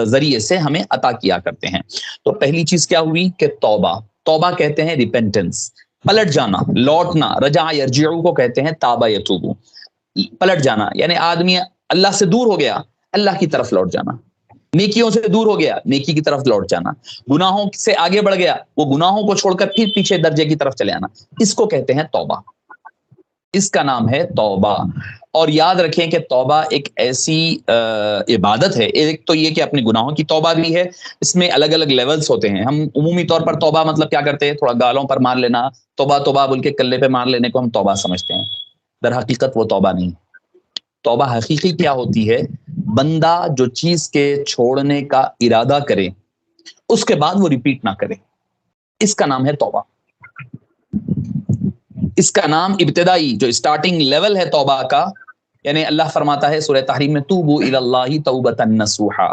ذریعے سے ہمیں عطا کیا کرتے ہیں. تو پہلی چیز کیا ہوئی کہ توبہ. توبہ کہتے ہیں ریپینٹنس, پلٹ جانا, لوٹنا. رجع یرجعو کو کہتے ہیں تابا یتوبو, پلٹ جانا, یعنی آدمی اللہ سے دور ہو گیا, اللہ کی طرف لوٹ جانا. نیکیوں سے دور ہو گیا, نیکی کی طرف لوٹ جانا. گناہوں سے آگے بڑھ گیا, وہ گناہوں کو چھوڑ کر پھر پیچھے درجے کی طرف چلے آنا. اس کو کہتے ہیں توبہ, اس کا نام ہے توبہ. اور یاد رکھیں کہ توبہ ایک ایسی عبادت ہے, ایک تو یہ کہ اپنے گناہوں کی توبہ بھی ہے, اس میں الگ الگ لیولز ہوتے ہیں. ہم عمومی طور پر توبہ مطلب کیا کرتے ہیں, تھوڑا گالوں پر مار لینا, توبہ توبہ بول کے کلے پہ مار لینے کو ہم توبہ سمجھتے ہیں. در حقیقت وہ توبہ نہیں. توبہ حقیقی کیا ہوتی ہے؟ بندہ جو چیز کے چھوڑنے کا ارادہ کرے اس کے بعد وہ ریپیٹ نہ کرے, اس کا نام ہے توبہ. اس کا نام ابتدائی جو اسٹارٹنگ لیول ہے توبہ کا، یعنی اللہ فرماتا ہے سورہ تحریم میں توبوا الی اللہ توبۃ نصوحا،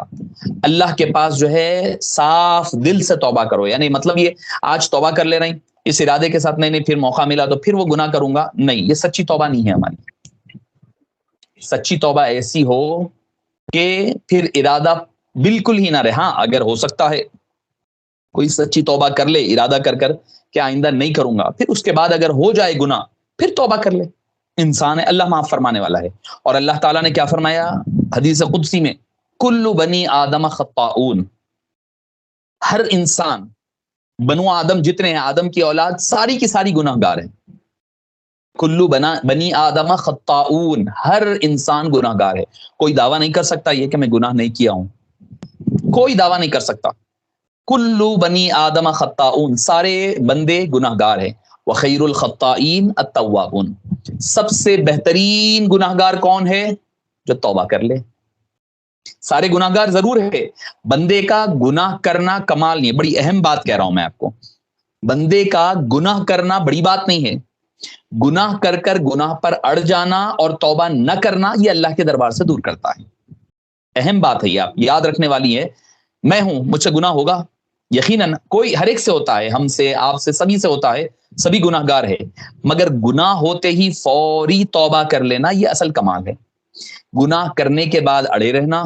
اللہ کے پاس جو ہے صاف دل سے توبہ کرو. یعنی مطلب یہ آج توبہ کر لے رہے ہیں اس ارادے کے ساتھ نہیں پھر موقع ملا تو پھر وہ گناہ کروں گا، نہیں، یہ سچی توبہ نہیں ہے ہماری. سچی توبہ ایسی ہو کہ پھر ارادہ بالکل ہی نہ رہے. ہاں اگر ہو سکتا ہے کوئی سچی توبہ کر لے ارادہ کر کہ آئندہ نہیں کروں گا، پھر اس کے بعد اگر ہو جائے گناہ پھر توبہ کر لے. انسان ہے، اللہ معاف فرمانے والا ہے. اور اللہ تعالیٰ نے کیا فرمایا حدیث قدسی میں، کل بنی آدم خطاؤن، ہر انسان، بنو آدم جتنے ہیں، آدم کی اولاد ساری کی ساری گناہ گار ہیں. کلو بنی آدم خطاؤن، ہر انسان گناہ گار ہے. کوئی دعویٰ نہیں کر سکتا یہ کہ میں گناہ نہیں کیا ہوں، کوئی دعویٰ نہیں کر سکتا. کلو بنی آدم خطاؤن، سارے بندے گناہ گار ہیں. وخیر الخطائین التوابون، سب سے بہترین گناہ گار کون ہے؟ جو توبہ کر لے. سارے گناہ گار ضرور ہے، بندے کا گناہ کرنا کمال نہیں ہے. بڑی اہم بات کہہ رہا ہوں میں آپ کو، بندے کا گناہ کرنا بڑی بات نہیں ہے. گناہ کر گناہ پر اڑ جانا اور توبہ نہ کرنا یہ اللہ کے دربار سے دور کرتا ہے. اہم بات ہے یہ، آپ یاد رکھنے والی ہے. میں ہوں، مجھ سے گناہ ہوگا یقیناً، کوئی ہر ایک سے ہوتا ہے، ہم سے، آپ سے، سبھی سے ہوتا ہے، سبھی گناہ گار ہے. مگر گناہ ہوتے ہی فوری توبہ کر لینا یہ اصل کمال ہے. گناہ کرنے کے بعد اڑے رہنا،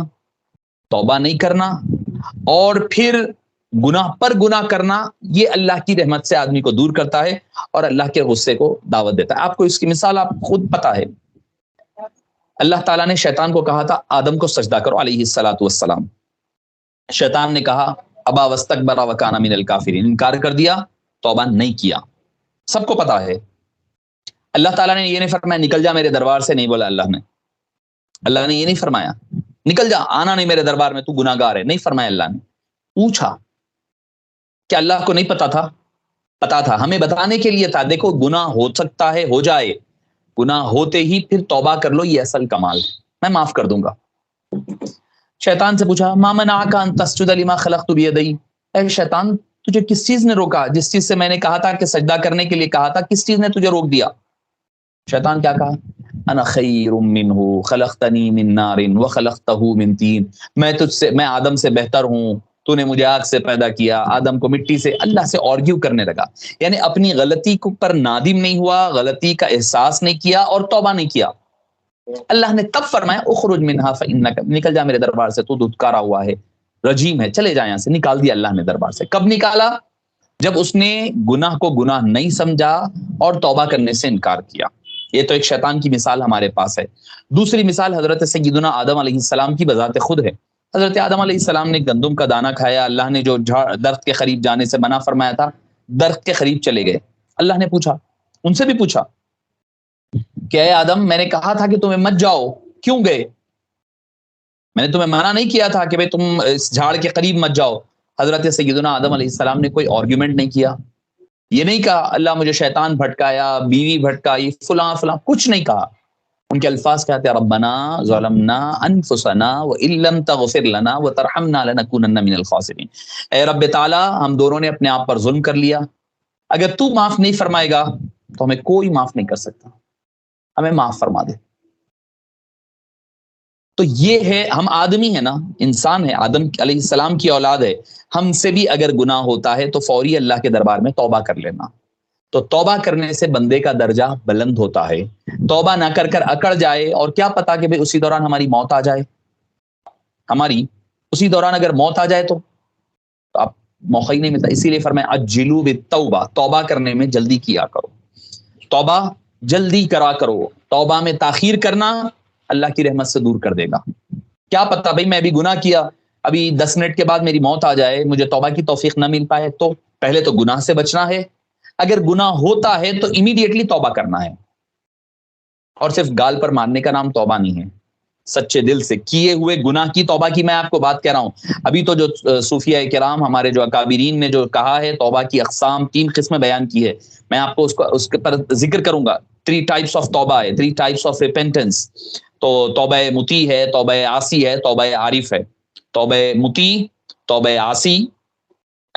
توبہ نہیں کرنا، اور پھر گناہ پر گناہ کرنا، یہ اللہ کی رحمت سے آدمی کو دور کرتا ہے اور اللہ کے غصے کو دعوت دیتا ہے. آپ کو اس کی مثال آپ خود پتا ہے. اللہ تعالیٰ نے شیطان کو کہا تھا آدم کو سجدہ کرو علیہ الصلاۃ والسلام. شیطان نے کہا ابا واستکبر وکان من الکافرین، انکار کر دیا، توبہ نہیں کیا. سب کو پتا ہے. اللہ تعالیٰ نے یہ نہیں فرمایا نکل جا میرے دربار سے، نہیں بولا اللہ نے. اللہ نے یہ نہیں فرمایا نکل جا، آنا نہیں میرے دربار میں، تو گناہ گار ہے، نہیں فرمایا. اللہ نے پوچھا کہ اللہ کو نہیں پتا تھا؟ پتا تھا، ہمیں بتانے کے لیے تھا. دیکھو گناہ ہو سکتا ہے، ہو جائے، گناہ ہوتے ہی پھر توبہ کر لو، یہ اصل کمال، میں معاف کر دوں گا. شیطان سے پوچھا ما منعک ان تسجد لما خلقت بیدی، اے شیطان تجھے کس چیز نے روکا؟ جس چیز سے میں نے کہا تھا کہ سجدہ کرنے کے لیے کہا تھا، کس چیز نے تجھے روک دیا؟ شیطان کیا کہا؟ انا خیر منہ خلقتنی من نار وخلقتہ من طین، میں آدم سے بہتر ہوں، تو نے مجھے آگ سے پیدا کیا، آدم کو مٹی سے. اللہ سے آرگیو کرنے لگا. یعنی اپنی غلطی پر نادم نہیں ہوا، غلطی کا احساس نہیں کیا اور توبہ نہیں کیا. اللہ نے تب فرمایا اخرج منہا فانک، نکل جا میرے دربار سے، تو دھتکارا ہوا ہے، رجیم ہے، چلے جا یہاں سے. نکال دیا اللہ نے دربار سے. کب نکالا؟ جب اس نے گناہ کو گناہ نہیں سمجھا اور توبہ کرنے سے انکار کیا. یہ تو ایک شیطان کی مثال ہمارے پاس ہے. دوسری مثال حضرت سیدنا آدم علیہ السلام کی بذات خود ہے. حضرت آدم علیہ السلام نے گندم کا دانہ کھایا، اللہ نے جو درخت کے قریب جانے سے منع فرمایا تھا، درخت کے قریب چلے گئے. اللہ نے پوچھا، ان سے بھی پوچھا کہ اے آدم میں نے کہا تھا کہ تمہیں مت جاؤ، کیوں گئے؟ میں نے تمہیں منع نہیں کیا تھا کہ بھئی تم اس جھاڑ کے قریب مت جاؤ. حضرت سیدنا آدم علیہ السلام نے کوئی آرگیومنٹ نہیں کیا، یہ نہیں کہا اللہ مجھے شیطان بھٹکایا، بیوی بھٹکائی، فلاں فلاں، کچھ نہیں کہا. ان کے الفاظ کہتے ہیں ربنا ظلمنا انفسنا وان لم تغفر لنا وترحمنا لنکونن من الخاسرین. اے رب تعالی ہم دونوں نے اپنے آپ پر ظلم کر لیا، اگر تو معاف نہیں فرمائے گا تو ہمیں کوئی معاف نہیں کر سکتا، ہمیں معاف فرما دے. تو یہ ہے، ہم آدمی ہیں نا، انسان ہے، آدم علیہ السلام کی اولاد ہے. ہم سے بھی اگر گناہ ہوتا ہے تو فوری اللہ کے دربار میں توبہ کر لینا. تو توبہ کرنے سے بندے کا درجہ بلند ہوتا ہے. توبہ نہ کر اکڑ جائے اور کیا پتا کہ بھئی اسی دوران ہماری موت آ جائے، ہماری اسی دوران اگر موت آ جائے تو آپ موقع ہی نہیں ملتا. اسی لیے فرمایا اجلوا بالتوبہ، توبہ کرنے میں جلدی کیا کرو، توبہ جلدی کرا کرو. توبہ میں تاخیر کرنا اللہ کی رحمت سے دور کر دے گا. کیا پتا بھئی میں ابھی گناہ کیا، ابھی 10 منٹ کے بعد میری موت آ جائے، مجھے توبہ کی توفیق نہ مل پائے، تو پہلے تو گناہ سے بچنا ہے. اگر گناہ ہوتا ہے تو امیڈیٹلی توبہ کرنا ہے. اور صرف گال پر مارنے کا نام توبہ نہیں ہے، سچے دل سے کیے ہوئے گناہ کی توبہ کی میں آپ کو بات کہہ رہا ہوں. ابھی تو جو صوفیہ کرام، ہمارے جو اکابرین نے جو کہا ہے توبہ کی اقسام 3 قسمیں بیان کی ہے، میں آپ کو اس کے پر ذکر کروں گا. 3 ٹائپس آف توبہ ہے، 3 ٹائپس آف ریپینٹنس. تو توبہ مطیع ہے، توبہ عاصی ہے، توبہ عارف ہے. توبہ مطیع، توبہ عاصی،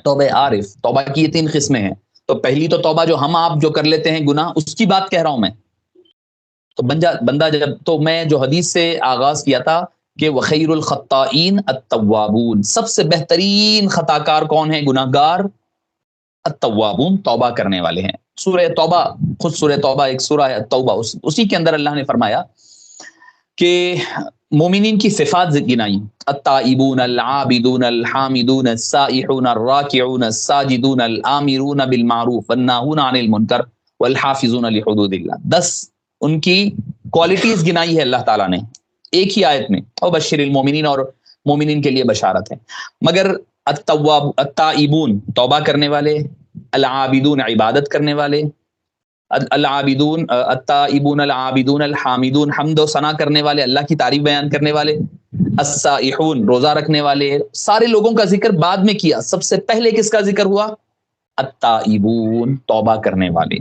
توبہ عارف. توبہ کی یہ 3 قسمیں ہیں. تو پہلی تو توبہ جو ہم آپ جو کر لیتے ہیں گناہ، اس کی بات کہہ رہا ہوں میں. تو بندہ جب، تو میں جو حدیث سے آغاز کیا تھا کہ وخیر الخطائین التوابون، سب سے بہترین خطا کار کون ہے؟ گناہ گار. التوابون، توبہ کرنے والے ہیں. سورہ توبہ، خود سورہ توبہ ایک سورہ ہے توبہ، اسی کے اندر اللہ نے فرمایا کہ مومنین کی صفات گنائی: التائبون العابدون الحامدون السائحون الراکعون الساجدون الآمرون بالمعروف والناہون عن المنکر والحافظون لحدود اللہ. 10 ان کی کوالٹیز گنائی ہے اللہ تعالیٰ نے ایک ہی آیت میں. اور بشر المومنین، اور مومنین کے لیے بشارت ہے. مگر التائبون، توبہ کرنے والے، العابدون، عبادت کرنے والے، العابدون التائبون العابدون الحامدون، حمد و ثنا کرنے والے، اللہ کی تعریف بیان کرنے والے، السائحون، روزہ رکھنے والے. سارے لوگوں کا ذکر بعد میں کیا، سب سے پہلے کس کا ذکر ہوا؟ التائبون، توبہ کرنے والے.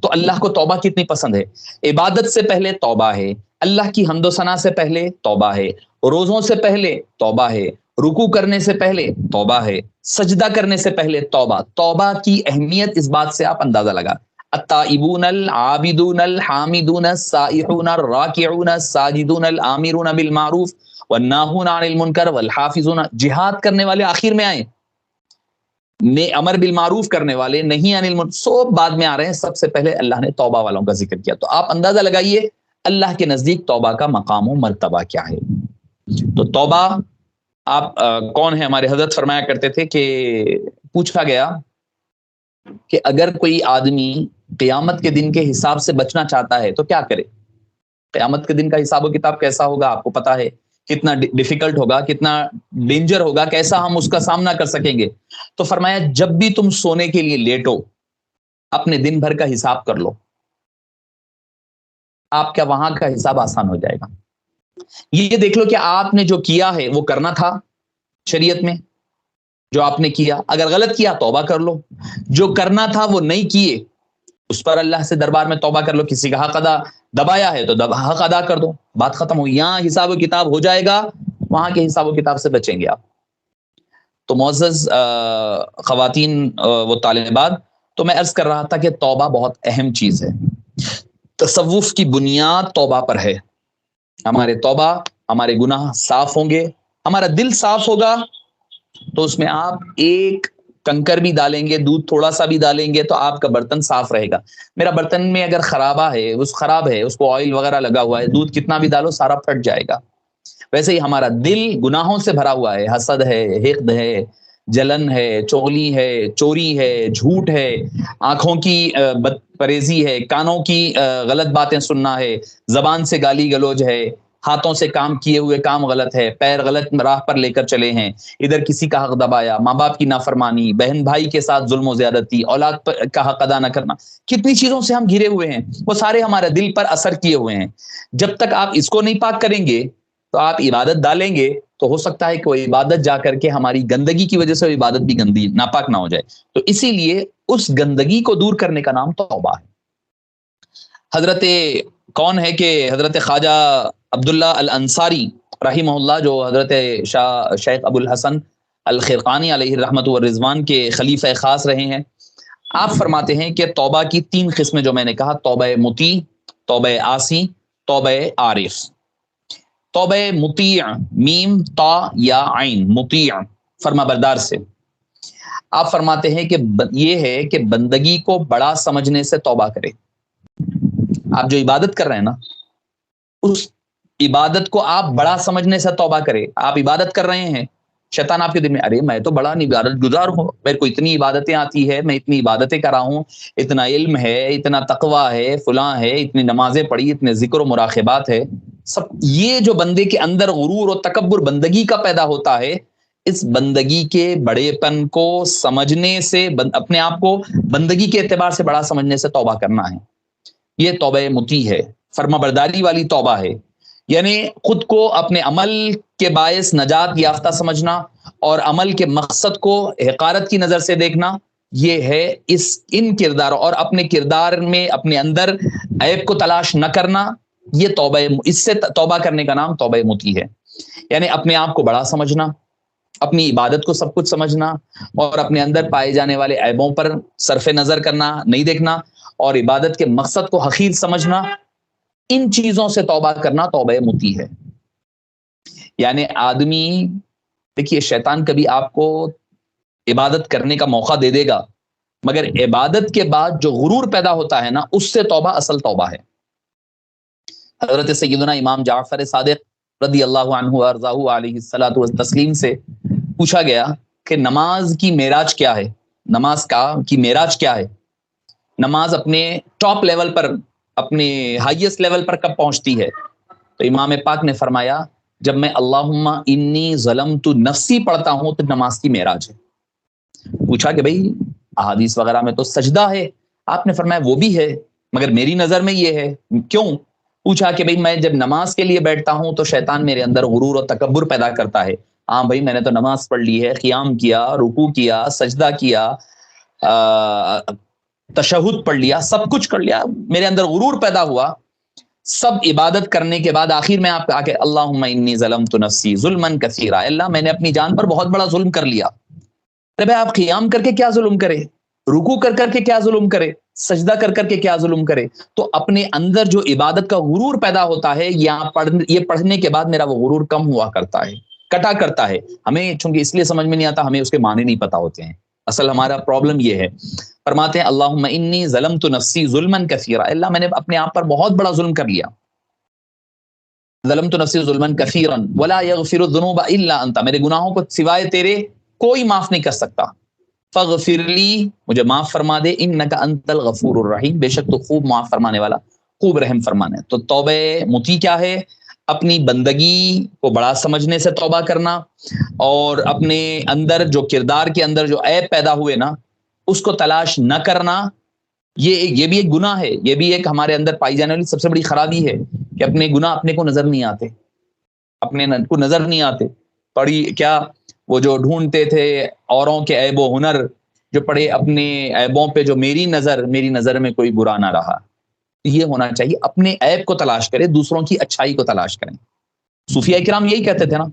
تو اللہ کو توبہ کتنی پسند ہے. عبادت سے پہلے توبہ ہے، اللہ کی حمد و ثنا سے پہلے توبہ ہے، روزوں سے پہلے توبہ ہے، رکوع کرنے سے پہلے توبہ ہے، سجدہ کرنے سے پہلے توبہ. توبہ کی اہمیت اس بات سے آپ اندازہ لگا. التائبون العابدون الحامدون السائحون الراکعون الساجدون الآمرون بالمعروف والناہون عن المنکر والحافظون. جہاد کرنے والے آخر میں آئے، امر بالمعروف کرنے والے، نہیں عن المنکر، سب بعد میں آ رہے ہیں. سب سے پہلے اللہ نے توبہ والوں کا ذکر کیا. تو آپ اندازہ لگائیے اللہ کے نزدیک توبہ کا مقام و مرتبہ کیا ہے. تو توبہ آپ کون ہے؟ ہمارے حضرت فرمایا کرتے تھے کہ پوچھا گیا کہ اگر کوئی آدمی قیامت کے دن کے حساب سے بچنا چاہتا ہے تو کیا کرے. قیامت کے دن کا حساب و کتاب کیسا ہوگا آپ کو پتا ہے، کتنا ڈیفیکلٹ ہوگا، کتنا ڈینجر ہوگا، کیسا ہم اس کا سامنا کر سکیں گے. تو فرمایا جب بھی تم سونے کے لیے لیٹو اپنے دن بھر کا حساب کر لو، آپ کا وہاں کا حساب آسان ہو جائے گا. یہ دیکھ لو کہ آپ نے جو کیا ہے وہ کرنا تھا شریعت میں، جو آپ نے کیا، اگر غلط کیا توبہ کر لو، جو کرنا تھا وہ نہیں کیے اس پر اللہ سے دربار میں توبہ کر لو. کسی کا حق ادا دبایا ہے تو حق ادا کر دو، بات ختم ہو. یہاں حساب و کتاب ہو جائے گا، وہاں کے حساب و کتاب سے بچیں گے آپ. تو معزز خواتین و طالبات، تو میں عرض کر رہا تھا کہ توبہ بہت اہم چیز ہے. تصوف کی بنیاد توبہ پر ہے. ہمارے توبہ، ہمارے گناہ صاف ہوں گے، ہمارا دل صاف ہوگا تو اس میں آپ ایک کنکر بھی ڈالیں گے، دودھ تھوڑا سا بھی ڈالیں گے تو آپ کا برتن صاف رہے گا. میرا برتن میں اگر خرابہ ہے، خراب ہے، اس کو آئل وغیرہ لگا ہوا ہے، دودھ کتنا بھی ڈالو سارا پھٹ جائے گا. ویسے ہی ہمارا دل گناہوں سے بھرا ہوا ہے، حسد ہے، حقد ہے، جلن ہے، چغلی ہے، چوری ہے، جھوٹ ہے، آنکھوں کی بد پریزی ہے، کانوں کی غلط باتیں سننا ہے، زبان سے گالی گلوج ہے، ہاتھوں سے کام کیے ہوئے کام غلط ہے، پیر غلط راہ پر لے کر چلے ہیں، ادھر کسی کا حق دبایا، ماں باپ کی نافرمانی، بہن بھائی کے ساتھ ظلم و زیادتی، اولاد کا حق ادا نہ کرنا، کتنی چیزوں سے ہم گھرے ہوئے ہیں. وہ سارے ہمارے دل پر اثر کیے ہوئے ہیں. جب تک آپ اس کو نہیں پاک کریں گے تو آپ عبادت ڈالیں گے تو ہو سکتا ہے کہ وہ عبادت جا کر کے ہماری گندگی کی وجہ سے عبادت بھی گندی ناپاک نہ ہو جائے. تو اسی لیے اس گندگی کو دور کرنے کا نام توبہ ہے. حضرت کون ہے کہ حضرت خواجہ عبداللہ الانصاری رحمہ اللہ، جو حضرت شیخ ابو الحسن الخرقانی علیہ الرحمۃ والرضوان کے خلیفہ خاص رہے ہیں، آپ فرماتے ہیں کہ توبہ کی 3 قسمیں جو میں نے کہا: توبہ مطیع، توبہ عاصی، توبہ عارف. توبہ مطیع، میم تا یا عین، مطیع فرما بردار سے. آپ فرماتے ہیں کہ یہ ہے کہ بندگی کو بڑا سمجھنے سے توبہ کرے. آپ جو عبادت کر رہے ہیں نا، اس عبادت کو آپ بڑا سمجھنے سے توبہ کرے. آپ عبادت کر رہے ہیں، شیطان آپ کے دل میں ارے میں تو بڑا عبادت گزار ہوں، میرے کو اتنی عبادتیں آتی ہے، میں اتنی عبادتیں کرا ہوں، اتنا علم ہے، اتنا تقوی ہے، فلاں ہے، اتنی نمازیں پڑھی، اتنے ذکر و مراقبات ہے. سب یہ جو بندے کے اندر غرور و تکبر بندگی کا پیدا ہوتا ہے، اس بندگی کے بڑے پن کو سمجھنے سے، اپنے آپ کو بندگی کے اعتبار سے بڑا سمجھنے سے توبہ کرنا ہے. یہ توبہ مطیع ہے، فرما برداری والی توبہ ہے. یعنی خود کو اپنے عمل کے باعث نجات یافتہ سمجھنا اور عمل کے مقصد کو حقارت کی نظر سے دیکھنا، یہ ہے ان کرداروں، اور اپنے کردار میں اپنے اندر عیب کو تلاش نہ کرنا. یہ توبہ، اس سے توبہ کرنے کا نام توبہ مطیع ہے. یعنی اپنے آپ کو بڑا سمجھنا، اپنی عبادت کو سب کچھ سمجھنا اور اپنے اندر پائے جانے والے عیبوں پر صرف نظر کرنا، نہیں دیکھنا، اور عبادت کے مقصد کو حقیر سمجھنا، ان چیزوں سے توبہ کرنا توبہ مطیع ہے۔ یعنی آدمی، دیکھیے شیطان کبھی آپ کو عبادت کرنے کا موقع دے دے گا، مگر عبادت کے بعد جو غرور پیدا ہوتا ہے نا، اس سے توبہ اصل توبہ ہے۔ حضرت سیدنا امام جعفر صادق رضی اللہ عنہ وارضاہ علیہ الصلوۃ والتسلیم سے پوچھا گیا کہ نماز کی معراج کیا ہے، نماز کی معراج کیا ہے، نماز اپنے ٹاپ لیول پر، اپنے ہائیسٹ لیول پر کب پہنچتی ہے؟ تو امام پاک نے فرمایا جب میں اللہم انی ظلمت نفسی پڑھتا ہوں تو نماز کی معراج ہے۔ پوچھا کہ بھئی احادیث وغیرہ میں تو سجدہ ہے، آپ نے فرمایا وہ بھی ہے، مگر میری نظر میں یہ ہے، کیوں؟ پوچھا کہ بھئی میں جب نماز کے لیے بیٹھتا ہوں تو شیطان میرے اندر غرور اور تکبر پیدا کرتا ہے۔ ہاں بھائی میں نے تو نماز پڑھ لی ہے، قیام کیا، رکوع کیا، سجدہ کیا، تشہد پڑھ لیا، سب کچھ کر لیا، میرے اندر غرور پیدا ہوا۔ سب عبادت کرنے کے بعد آخر میں آپ آ کے اللہم انی ظلمت نفسی ظلما کثیرا، اللہ میں نے اپنی جان پر بہت بڑا ظلم کر لیا۔ ارے بھائی آپ قیام کر کے کیا ظلم کرے، رکوع کر کے کیا ظلم کرے، سجدہ کر کے کیا ظلم کرے؟ تو اپنے اندر جو عبادت کا غرور پیدا ہوتا ہے، یہ پڑھنے کے بعد میرا وہ غرور کم ہوا کرتا ہے، کٹا کرتا ہے۔ ہمیں چونکہ اس لیے سمجھ میں نہیں آتا، ہمیں اس کے معنی نہیں پتا ہوتے ہیں۔ اصل ہمارا پرابلم یہ ہے۔ فرماتے ہیں اللہم انی ظلمت نفسی ظلما کثیرا، اللہ میں نے اپنے آپ پر بہت بڑا ظلم کر لیا۔ ظلمت نفسی ظلما کثیرا ولا یغفر الذنوب الا انت، میرے گناہوں کو سوائے تیرے کوئی معاف نہیں کر سکتا۔ فاغفر لی، مجھے معاف فرما دے، انک انت الغفور الرحیم، بے شک تو خوب معاف فرمانے والا، خوب رحم فرمانے۔ تو توبہ مطیع کیا ہے؟ اپنی بندگی کو بڑا سمجھنے سے توبہ کرنا، اور اپنے اندر جو کردار کے اندر جو عیب پیدا ہوئے نا، اس کو تلاش نہ کرنا۔ یہ بھی ایک گناہ ہے، یہ بھی ایک ہمارے اندر پائی جانے والی سب سے بڑی خرابی ہے کہ اپنے گناہ اپنے کو نظر نہیں آتے، اپنے کو نظر نہیں آتے۔ پڑھی کیا وہ جو ڈھونڈتے تھے اوروں کے عیب و ہنر، جو پڑھے اپنے عیبوں پہ جو میری نظر میں کوئی برا نہ رہا۔ یہ ہونا چاہیے، اپنے عیب کو تلاش کرے، دوسروں کی اچھائی کو تلاش کریں۔ صوفیاء کرام یہی کہتے تھے نا،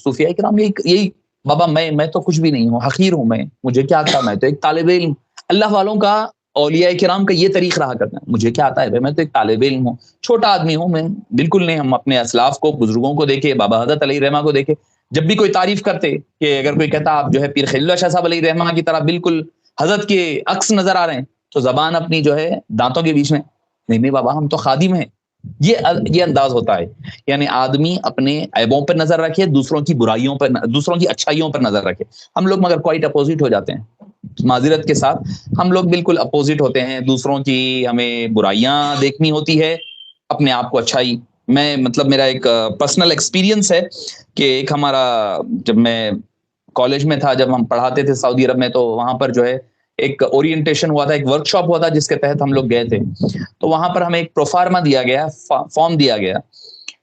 صوفیاء کرام یہی بابا میں تو کچھ بھی نہیں ہوں، حقیر ہوں، مجھے کیا آتا، میں تو ایک طالب علم۔ اللہ والوں کا، اولیاء کرام کا یہ طریق رہا کرتا ہے، مجھے کیا آتا ہے، میں تو ایک طالب علم ہوں، چھوٹا آدمی ہوں میں، بالکل نہیں۔ ہم اپنے اسلاف کو، بزرگوں کو دیکھے، بابا حضرت علیہ رحمہ کو دیکھے، جب بھی کوئی تعریف کرتے، کہ اگر کوئی کہتا آپ جو ہے پیر خلیل اللہ شاہ صاحب علیہ رحمہ کی طرح بالکل حضرت کے عکس نظر آ رہے ہیں، تو زبان اپنی جو ہے دانتوں کے بیچ میں، نہیں بابا ہم تو خادم ہیں۔ یہ انداز ہوتا ہے۔ یعنی آدمی اپنے عیبوں پر نظر رکھے، دوسروں کی برائیوں پر، دوسروں کی اچھائیوں پر نظر رکھے۔ ہم لوگ مگر کوائٹ اپوزٹ ہو جاتے ہیں، معذرت کے ساتھ ہم لوگ بالکل اپوزٹ ہوتے ہیں، دوسروں کی ہمیں برائیاں دیکھنی ہوتی ہے، اپنے آپ کو اچھائی۔ مطلب میرا ایک پرسنل ایکسپیرینس ہے کہ ایک ہمارا، جب میں کالج میں تھا، جب ہم پڑھاتے تھے سعودی عرب میں، تو وہاں پر جو ہے ایک اورینٹیشن ہوا تھا، ایک ورک شاپ ہوا تھا جس کے تحت ہم لوگ گئے تھے۔ تو وہاں پر ہمیں ایک پروفارما دیا گیا، فارم دیا گیا،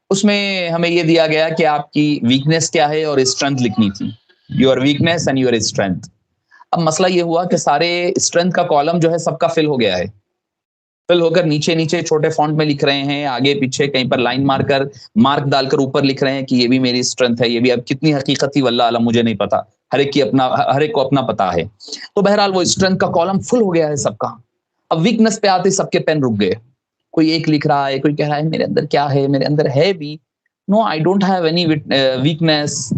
اس میں ہمیں یہ دیا گیا کہ آپ کی ویکنیس کیا ہے اور اسٹرینتھ لکھنی تھی، your weakness and your strength. اب مسئلہ یہ ہوا کہ سارے اسٹرینتھ کا کالم جو ہے سب کا فل ہو گیا ہے، فل ہو کر نیچے چھوٹے فونٹ میں لکھ رہے ہیں، آگے پیچھے کہیں پر لائن مارک ڈال کر اوپر لکھ رہے ہیں کہ یہ بھی میری اسٹرینتھ ہے، یہ بھی۔ اب کتنی حقیقت تھی واللہ عالم، مجھے نہیں پتا، ہر ایک کو اپنا پتا ہے۔ تو بہرحال وہ اسٹرینتھ کا کالم فل ہو گیا ہے سب کا۔ اب ویکنیس پہ آتے سب کے پین رک گئے، کوئی ایک لکھ رہا ہے، کوئی کہہ رہا ہے میرے اندر کیا ہے، میرے اندر ہے بھی، no I don't have any weakness.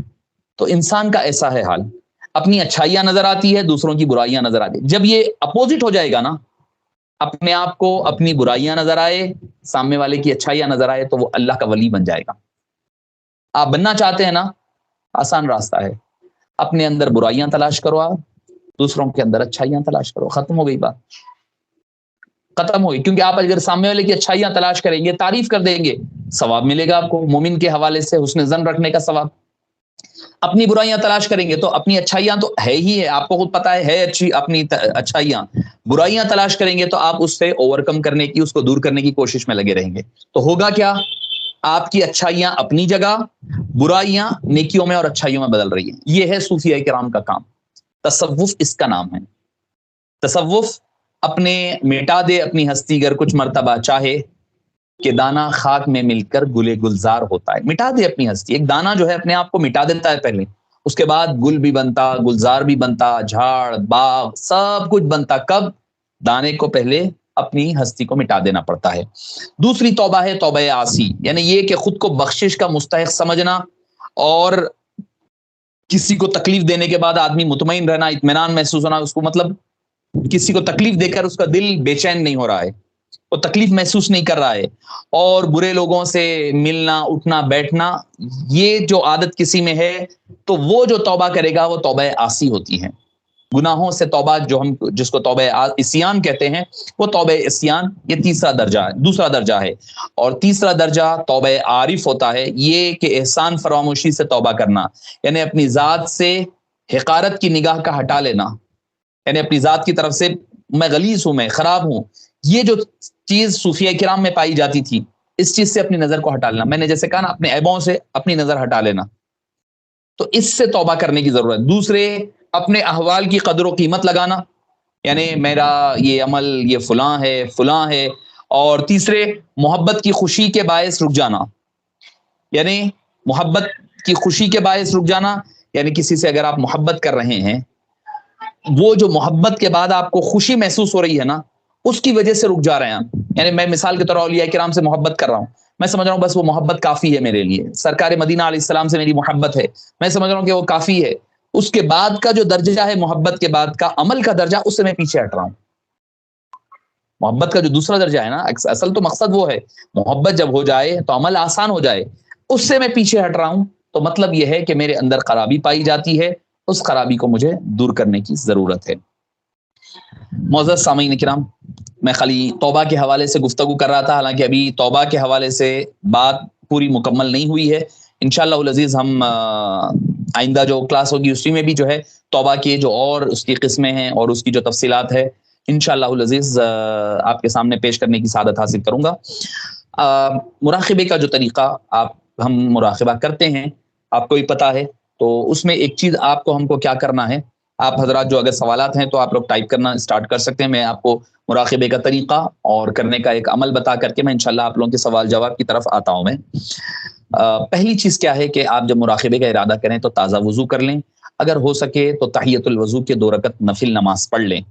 تو انسان کا ایسا ہے حال، اپنی اچھائیاں نظر آتی ہے، دوسروں کی برائیاں نظر آتی ہے۔ جب یہ اپوزٹ ہو جائے گا نا، اپنے آپ کو اپنی برائیاں نظر آئے، سامنے والے کی اچھائیاں نظر آئے، تو وہ اللہ کا ولی بن جائے گا۔ آپ بننا چاہتے ہیں نا، آسان راستہ ہے، اپنے اندر برائیاں تلاش کرو، آپ دوسروں کے اندر اچھائیاں تلاش کرو، ختم ہو گئی بات، ختم ہوئی۔ کیونکہ آپ اگر سامنے والے کی اچھائیاں تلاش کریں گے، تعریف کر دیں گے، ثواب ملے گا آپ کو، مومن کے حوالے سے حسن ظن رکھنے کا ثواب۔ اپنی برائیاں تلاش کریں گے تو اپنی اچھائیاں تو ہے ہی ہے، آپ کو خود پتا ہے اچھی اپنی اچھائیاں۔ برائیاں تلاش کریں گے تو آپ اس سے اوور کم کرنے کی، اس کو دور کرنے کی کوشش میں لگے رہیں گے، تو ہوگا کیا؟ آپ کی اچھائیاں اپنی جگہ، برائیاں نیکیوں میں اور اچھائیوں میں بدل رہی ہیں۔ یہ ہے صوفیاء کرام کا کام، تصوف اس کا نام ہے۔ تصوف اپنے مٹا دے اپنی ہستی گر کچھ مرتبہ چاہے، کہ دانا خاک میں مل کر گلے گلزار ہوتا ہے۔ مٹا دے اپنی ہستی، ایک دانا جو ہے اپنے آپ کو مٹا دیتا ہے پہلے، اس کے بعد گل بھی بنتا، گلزار بھی بنتا، جھاڑ باغ سب کچھ بنتا. کب؟ دانے کو پہلے اپنی ہستی کو مٹا دینا پڑتا ہے. دوسری توبہ ہے توبہ عاصی، یعنی یہ کہ خود کو بخشش کا مستحق سمجھنا اور کسی کو تکلیف دینے کے بعد آدمی مطمئن رہنا، اطمینان محسوس ہونا. اس کو مطلب کسی کو تکلیف دے کر اس کا دل بے چین نہیں ہو رہا ہے، وہ تکلیف محسوس نہیں کر رہا ہے. اور برے لوگوں سے ملنا اٹھنا بیٹھنا، یہ جو عادت کسی میں ہے تو وہ جو توبہ کرے گا وہ توبہ عاصی ہوتی ہے. گناہوں سے توبہ جو ہم جس کو توبہ عصیان کہتے ہیں، وہ توبہ عصیان یہ تیسرا درجہ ہے، دوسرا درجہ ہے. اور تیسرا درجہ توبہ عارف ہوتا ہے، یہ کہ احسان فراموشی سے توبہ کرنا، یعنی اپنی ذات سے حقارت کی نگاہ کا ہٹا لینا، یعنی اپنی ذات کی طرف سے میں غلیظ ہوں، میں خراب ہوں. یہ جو چیز صوفیہ کرام میں پائی جاتی تھی، اس چیز سے اپنی نظر کو ہٹا لینا. میں نے جیسے کہا نا، اپنے عیبوں سے اپنی نظر ہٹا لینا، تو اس سے توبہ کرنے کی ضرورت. دوسرے، اپنے احوال کی قدر و قیمت لگانا، یعنی میرا یہ عمل یہ فلاں ہے فلاں ہے. اور تیسرے، محبت کی خوشی کے باعث رک جانا، یعنی محبت کی خوشی کے باعث رک جانا، یعنی کسی سے اگر آپ محبت کر رہے ہیں، وہ جو محبت کے بعد آپ کو خوشی محسوس ہو رہی ہے نا، اس کی وجہ سے رک جا رہے ہیں. یعنی میں مثال کے طور پر اولیاء کرام سے محبت کر رہا ہوں، میں سمجھ رہا ہوں بس وہ محبت کافی ہے میرے لیے. سرکار مدینہ علیہ السلام سے میری محبت ہے، میں سمجھ رہا ہوں کہ وہ کافی ہے. اس کے بعد کا جو درجہ ہے، محبت کے بعد کا عمل کا درجہ، اس سے میں پیچھے ہٹ رہا ہوں. محبت کا جو دوسرا درجہ ہے نا، اصل تو مقصد وہ ہے محبت جب ہو جائے تو عمل آسان ہو جائے، اس سے میں پیچھے ہٹ رہا ہوں. تو مطلب یہ ہے کہ میرے اندر خرابی پائی جاتی ہے، اس خرابی کو مجھے دور کرنے کی ضرورت ہے. معزز سامعین کرام، میں خالی توبہ کے حوالے سے گفتگو کر رہا تھا، حالانکہ ابھی توبہ کے حوالے سے بات پوری مکمل نہیں ہوئی ہے. انشاءاللہ العزیز ہم آئندہ جو کلاس ہوگی اسی میں بھی جو ہے توبہ کی جو اور اس کی قسمیں ہیں اور اس کی جو تفصیلات ہے، انشاءاللہ العزیز آپ کے سامنے پیش کرنے کی سعادت حاصل کروں گا. مراقبے کا جو طریقہ ہم مراقبہ کرتے ہیں، آپ کو ہی پتہ ہے. تو اس میں ایک چیز آپ کو ہم کو کیا کرنا ہے، آپ حضرات جو اگر سوالات ہیں تو آپ لوگ ٹائپ کرنا اسٹارٹ کر سکتے ہیں. میں آپ کو مراقبے کا طریقہ اور کرنے کا ایک عمل بتا کر کے میں انشاءاللہ آپ لوگوں کے سوال جواب کی طرف آتا ہوں. میں پہلی چیز کیا ہے کہ آپ جب مراقبے کا ارادہ کریں تو تازہ وضو کر لیں. اگر ہو سکے تو تحیۃ الوضو کے 2 رکعت نفل نماز پڑھ لیں.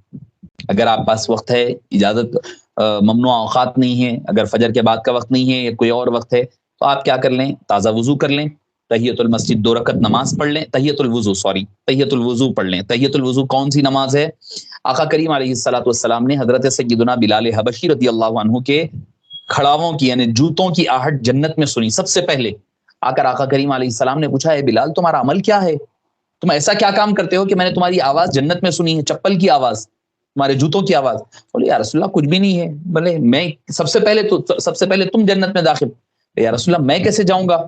اگر آپ پاس وقت ہے، اجازت ممنوع اوقات نہیں ہے، اگر فجر کے بعد کا وقت نہیں ہے یا کوئی اور وقت ہے، تو آپ کیا کر لیں، تازہ وضو کر لیں، تحیۃ المسجد 2 رکعت نماز پڑھ لیں. تحیۃ الوضو پڑھ لیں. تحیۃ الوضو کون سی نماز ہے؟ آقا کریم علیہ الصلوۃ والسلام نے حضرت سیدنا بلال حبشی رضی اللہ عنہ کے کھڑاووں کی یعنی جوتوں کی آہٹ جنت میں سنی. سب سے پہلے آ کر آقا کریم علیہ السلام نے پوچھا، اے بلال تمہارا عمل کیا ہے؟ تم ایسا کیا کام کرتے ہو کہ میں نے تمہاری آواز جنت میں سنی ہے، چپل کی آواز، تمہارے جوتوں کی آواز. بولے یا رسول اللہ کچھ بھی نہیں ہے. بولے میں سب سے پہلے تم جنت میں داخل. یا رسول اللہ میں کیسے جاؤں گا؟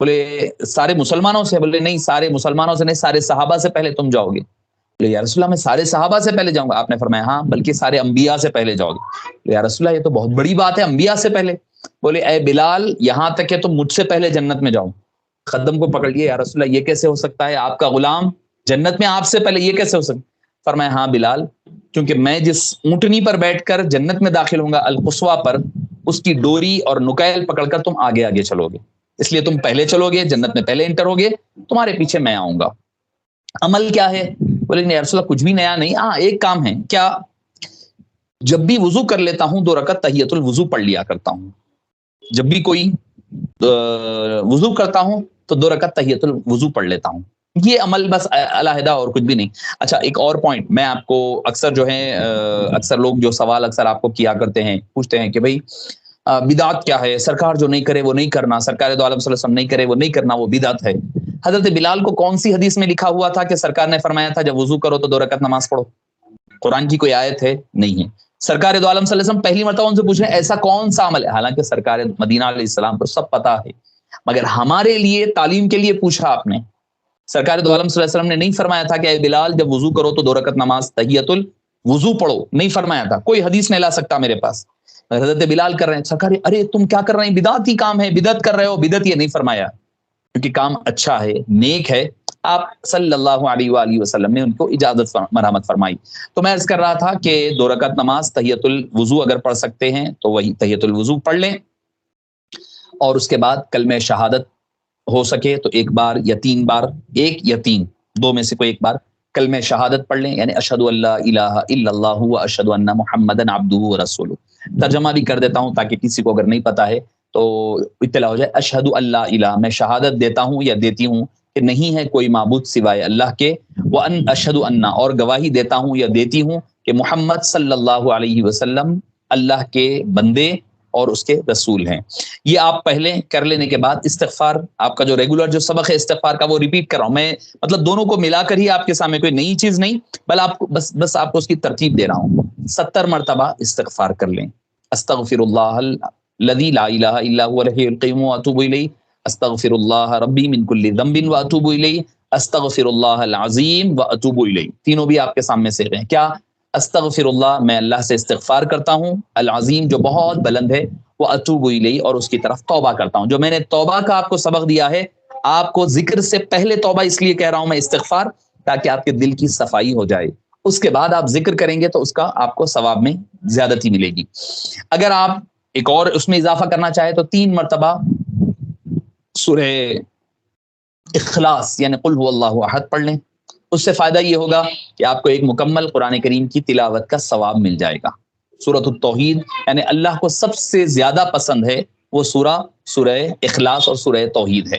بولے سارے مسلمانوں سے. بولے نہیں، سارے مسلمانوں سے نہیں، سارے صحابہ سے پہلے تم جاؤ گے. بولے یا رسول اللہ میں سارے صحابہ سے پہلے جاؤں گا. آپ نے فرمایا ہاں، بلکہ سارے انبیاء سے پہلے جاؤ گے. یا رسول اللہ یہ تو بہت بڑی بات ہے، انبیاء سے پہلے. بولے اے بلال یہاں تک کہ تم مجھ سے پہلے جنت میں جاؤ. خدم کو پکڑ لیے، یا رسول اللہ یہ کیسے ہو سکتا ہے، آپ کا غلام جنت میں آپ سے پہلے، یہ کیسے ہو سکتا؟ فرمایا ہاں بلال، کیونکہ میں جس اونٹنی پر بیٹھ کر جنت میں داخل ہوں گا، القصویٰ پر، اس کی ڈوری اور نکیل پکڑ کر تم آگے آگے چلو گے، اس لیے تم پہلے چلو گے، جنت میں پہلے انٹر ہوگے، تمہارے پیچھے میں آؤں گا. عمل کیا ہے؟ بولے نہیں یا رسول اللہ کچھ بھی نیا نہیں. ہاں ایک کام ہے. کیا؟ جب بھی وضو کر لیتا ہوں 2 رکعت تحیۃ الوضو پڑھ لیا کرتا ہوں. جب بھی کوئی وضو کرتا ہوں تو 2 رکعت تحیۃ الوضو پڑھ لیتا ہوں. یہ عمل بس علیحدہ اور کچھ بھی نہیں. اچھا ایک اور پوائنٹ میں آپ کو اکثر جو ہے اکثر لوگ جو سوال اکثر آپ کو کیا کرتے ہیں، پوچھتے ہیں کہ بھائی بدعت کیا ہے؟ سرکار جو نہیں کرے وہ نہیں کرنا، سرکار دو عالم صلی اللہ علیہ وسلم نہیں کرے وہ نہیں کرنا، وہ بدعت ہے. حضرت بلال کو کون سی حدیث میں لکھا ہوا تھا کہ سرکار نے فرمایا تھا جب وضو کرو تو 2 رکعت نماز پڑھو؟ قرآن کی کوئی آیت ہے؟ نہیں ہے. سرکار دو عالم صلی اللہ علیہ وسلم پہلی مرتبہ ان سے پوچھ رہے ہیں ایسا کون سا عمل ہے؟ حالانکہ سرکار مدینہ علیہ السلام کو سب پتا ہے، مگر ہمارے لیے تعلیم کے لیے پوچھا آپ نے. سرکار دو عالم صلی اللہ علیہ وسلم نے نہیں فرمایا تھا کہ اے بلال جب وضو کرو تو 2 رکعت نماز تحیۃ الوضو پڑھو، نہیں فرمایا تھا. کوئی حدیث نہیں لا سکتا میرے پاس. حضرت بلال کر رہے ہیں، سرکار ارے تم کیا کر رہے ہیں، بدعت ہی کام ہے، بدعت کر رہے ہو. بدعت یہ نہیں فرمایا، کیونکہ کام اچھا ہے، نیک ہے. آپ صلی اللہ علیہ وآلہ وسلم نے ان کو اجازت مرحمت فرمائی. تو میں عرض کر رہا تھا کہ 2 رکعت نماز تحیۃ الوضو اگر پڑھ سکتے ہیں تو وہی تحیۃ الوضو پڑھ لیں، اور اس کے بعد کلمہ شہادت ہو سکے تو ایک بار یا 3 بار، ایک یا 3 دو میں سے کوئی ایک بار کلمہ شہادت پڑھ لیں، یعنی اشہد ان لا الہ الا اللہ و اشہد ان محمدن عبدہ و رسولہ۔ ترجمہ بھی کر دیتا ہوں تاکہ کسی کو اگر نہیں پتا ہے تو اطلاع ہو جائے۔ اشہد ان لا الہ، میں شہادت دیتا ہوں یا دیتی ہوں کہ نہیں ہے کوئی معبود سوائے اللہ کے، وان اشہد ان، اور گواہی دیتا ہوں یا دیتی ہوں کہ محمد صلی اللہ علیہ وسلم اللہ کے بندے اور اس کے رسول ہیں۔ یہ آپ پہلے کر لینے کے بعد استغفار، آپ کا جو ریگولر جو سبق ہے استغفار کا وہ ریپیٹ کر رہا ہوں میں، مطلب دونوں کو ملا کر ہی آپ کے سامنے، کوئی نئی چیز نہیں، بل آپ کو بس آپ کو اس کی ترتیب دے رہا ہوں۔ 70 مرتبہ استغفار کر لیں۔ استغفر اللہ الذی لا الہ الا هو الحی القیوم واتوب الیہ، استغفر اللہ ربی من کل ذنب واتوب الیہ، استغفر اللہ العظیم واتوب الیہ۔ تینوں بھی آپ کے سامنے سے ہیں۔ کیا؟ استغفر اللہ، میں اللہ سے استغفار کرتا ہوں، العظیم جو بہت بلند ہے، وہ اتوب الیہ، اور اس کی طرف توبہ کرتا ہوں۔ جو میں نے توبہ کا آپ کو سبق دیا ہے، آپ کو ذکر سے پہلے توبہ اس لیے کہہ رہا ہوں میں استغفار، تاکہ آپ کے دل کی صفائی ہو جائے، اس کے بعد آپ ذکر کریں گے تو اس کا آپ کو ثواب میں زیادتی ملے گی۔ اگر آپ ایک اور اس میں اضافہ کرنا چاہے تو 3 مرتبہ سورہ اخلاص یعنی قل هو اللہ احد پڑھ لیں۔ اس سے فائدہ یہ ہوگا کہ آپ کو ایک مکمل قرآن کریم کی تلاوت کا ثواب مل جائے گا۔ سورۃ التوحید، یعنی اللہ کو سب سے زیادہ پسند ہے وہ سورہ اخلاص اور سورہ توحید ہے۔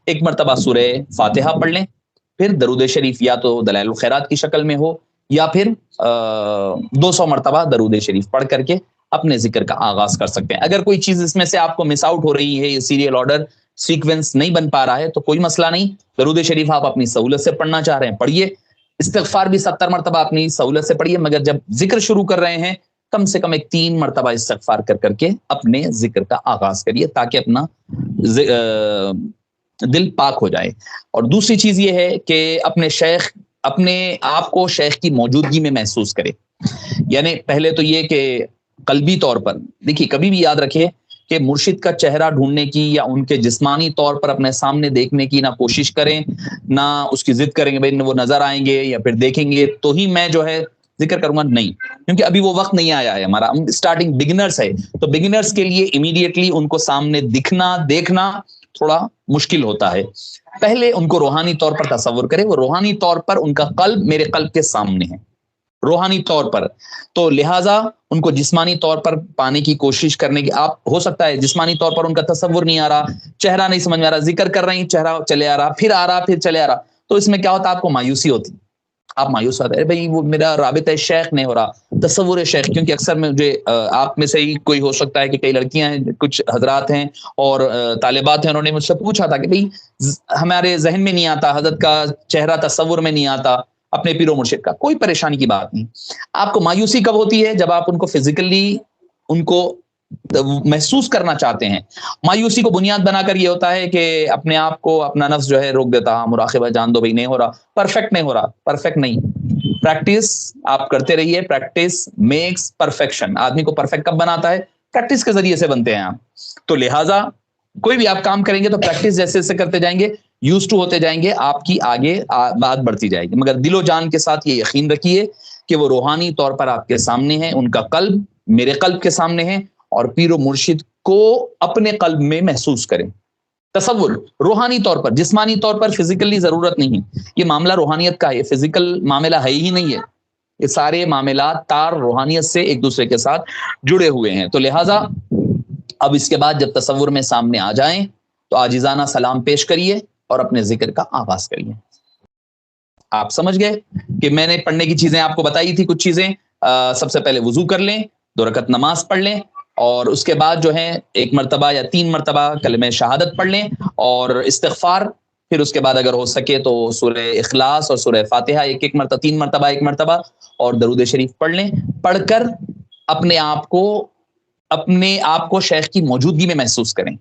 ایک مرتبہ سورہ فاتحہ پڑھ لیں، پھر درود شریف یا تو دلائل الخیرات کی شکل میں ہو یا پھر 200 مرتبہ درود شریف پڑھ کر کے اپنے ذکر کا آغاز کر سکتے ہیں۔ اگر کوئی چیز اس میں سے آپ کو مس آؤٹ ہو رہی ہے، یہ سیریل آرڈر سیکوینس نہیں بن پا رہا ہے تو کوئی مسئلہ نہیں، درود شریف آپ اپنی سہولت سے پڑھنا چاہ رہے ہیں پڑھیے، استغفار بھی 70 مرتبہ اپنی سہولت سے پڑھیے، مگر جب ذکر شروع کر رہے ہیں کم سے کم ایک 3 مرتبہ استغفار کر کے اپنے ذکر کا آغاز کریے تاکہ اپنا دل پاک ہو جائے۔ اور دوسری چیز یہ ہے کہ اپنے آپ کو شیخ کی موجودگی میں محسوس کرے، یعنی پہلے تو یہ کہ قلبی طور پر دیکھیے، کبھی بھی یاد رکھے کہ مرشد کا چہرہ ڈھونڈنے کی یا ان کے جسمانی طور پر اپنے سامنے دیکھنے کی نہ کوشش کریں، نہ اس کی ضد کریں گے بھائی وہ نظر آئیں گے یا پھر دیکھیں گے تو ہی میں جو ہے ذکر کروں گا، نہیں، کیونکہ ابھی وہ وقت نہیں آیا ہے ہمارا، ہم اسٹارٹنگ بگنرز ہے، تو بگنرز کے لیے امیڈیٹلی ان کو سامنے دکھنا دیکھنا تھوڑا مشکل ہوتا ہے۔ پہلے ان کو روحانی طور پر تصور کرے، وہ روحانی طور پر ان کا قلب میرے قلب کے سامنے ہے روحانی طور پر، تو لہٰذا ان کو جسمانی طور پر پانے کی کوشش کرنے کی، آپ ہو سکتا ہے جسمانی طور پر ان کا تصور نہیں آ رہا، چہرہ نہیں سمجھ میں آ رہا، ذکر کر رہے ہیں چہرہ چلے آ رہا، پھر چلے آ رہا، تو اس میں کیا ہوتا ہے آپ کو مایوسی ہوتی، آپ مایوس ہوتے ہیں بھائی وہ میرا رابطہ شیخ نہیں ہو رہا، تصور شیخ، کیونکہ اکثر مجھے آپ میں سے ہی کوئی ہو سکتا ہے کہ کئی لڑکیاں ہیں، کچھ حضرات ہیں اور طالبات ہیں، انہوں نے مجھ سے پوچھا تھا کہ بھائی ہمارے ذہن میں نہیں آتا، حضرت کا چہرہ تصور میں نہیں آتا، اپنے پیر و مرشد کا۔ کوئی پریشانی کی بات نہیں، آپ کو مایوسی کب ہوتی ہے؟ جب آپ ان کو فزیکلی ان کو محسوس کرنا چاہتے ہیں۔ مایوسی کو بنیاد بنا کر یہ ہوتا ہے کہ اپنے آپ کو اپنا نفس جو ہے روک دیتا، مراقبہ جان دو بھائی نہیں ہو رہا، پرفیکٹ نہیں ہو رہا، پرفیکٹ نہیں، پریکٹس آپ کرتے رہیے، پریکٹس میکس پرفیکشن۔ آدمی کو پرفیکٹ کب بناتا ہے؟ پریکٹس کے ذریعے سے بنتے ہیں آپ، تو لہٰذا کوئی بھی آپ کام کریں گے تو پریکٹس جیسے جیسے کرتے جائیں گے، یوز ٹو ہوتے جائیں گے، آپ کی آگے بات بڑھتی جائے گی، مگر دل و جان کے ساتھ یہ یقین رکھیے کہ وہ روحانی طور پر آپ کے سامنے ہیں، ان کا قلب میرے قلب کے سامنے ہے، اور پیر و مرشد کو اپنے قلب میں محسوس کریں، تصور روحانی طور پر، جسمانی طور پر فزیکلی ضرورت نہیں، یہ معاملہ روحانیت کا ہے، یہ فزیکل معاملہ ہے ہی نہیں ہے، یہ سارے معاملات تار روحانیت سے ایک دوسرے کے ساتھ جڑے ہوئے ہیں۔ تو لہٰذا اب اس کے بعد جب تصور میں سامنے آ جائیں تو عاجزانہ سلام پیش کریے اور اپنے ذکر کا آغاز کریے۔ آپ سمجھ گئے کہ میں نے پڑھنے کی چیزیں آپ کو بتائی تھی، کچھ چیزیں سب سے پہلے وضو کر لیں، 2 رکعت نماز پڑھ لیں، اور اس کے بعد جو ہے 1 مرتبہ یا 3 مرتبہ کلمہ شہادت پڑھ لیں اور استغفار، پھر اس کے بعد اگر ہو سکے تو سورہ اخلاص اور سورہ فاتحہ 3 مرتبہ 1 مرتبہ اور درود شریف پڑھ لیں، پڑھ کر اپنے آپ کو شیخ کی موجودگی میں محسوس کریں۔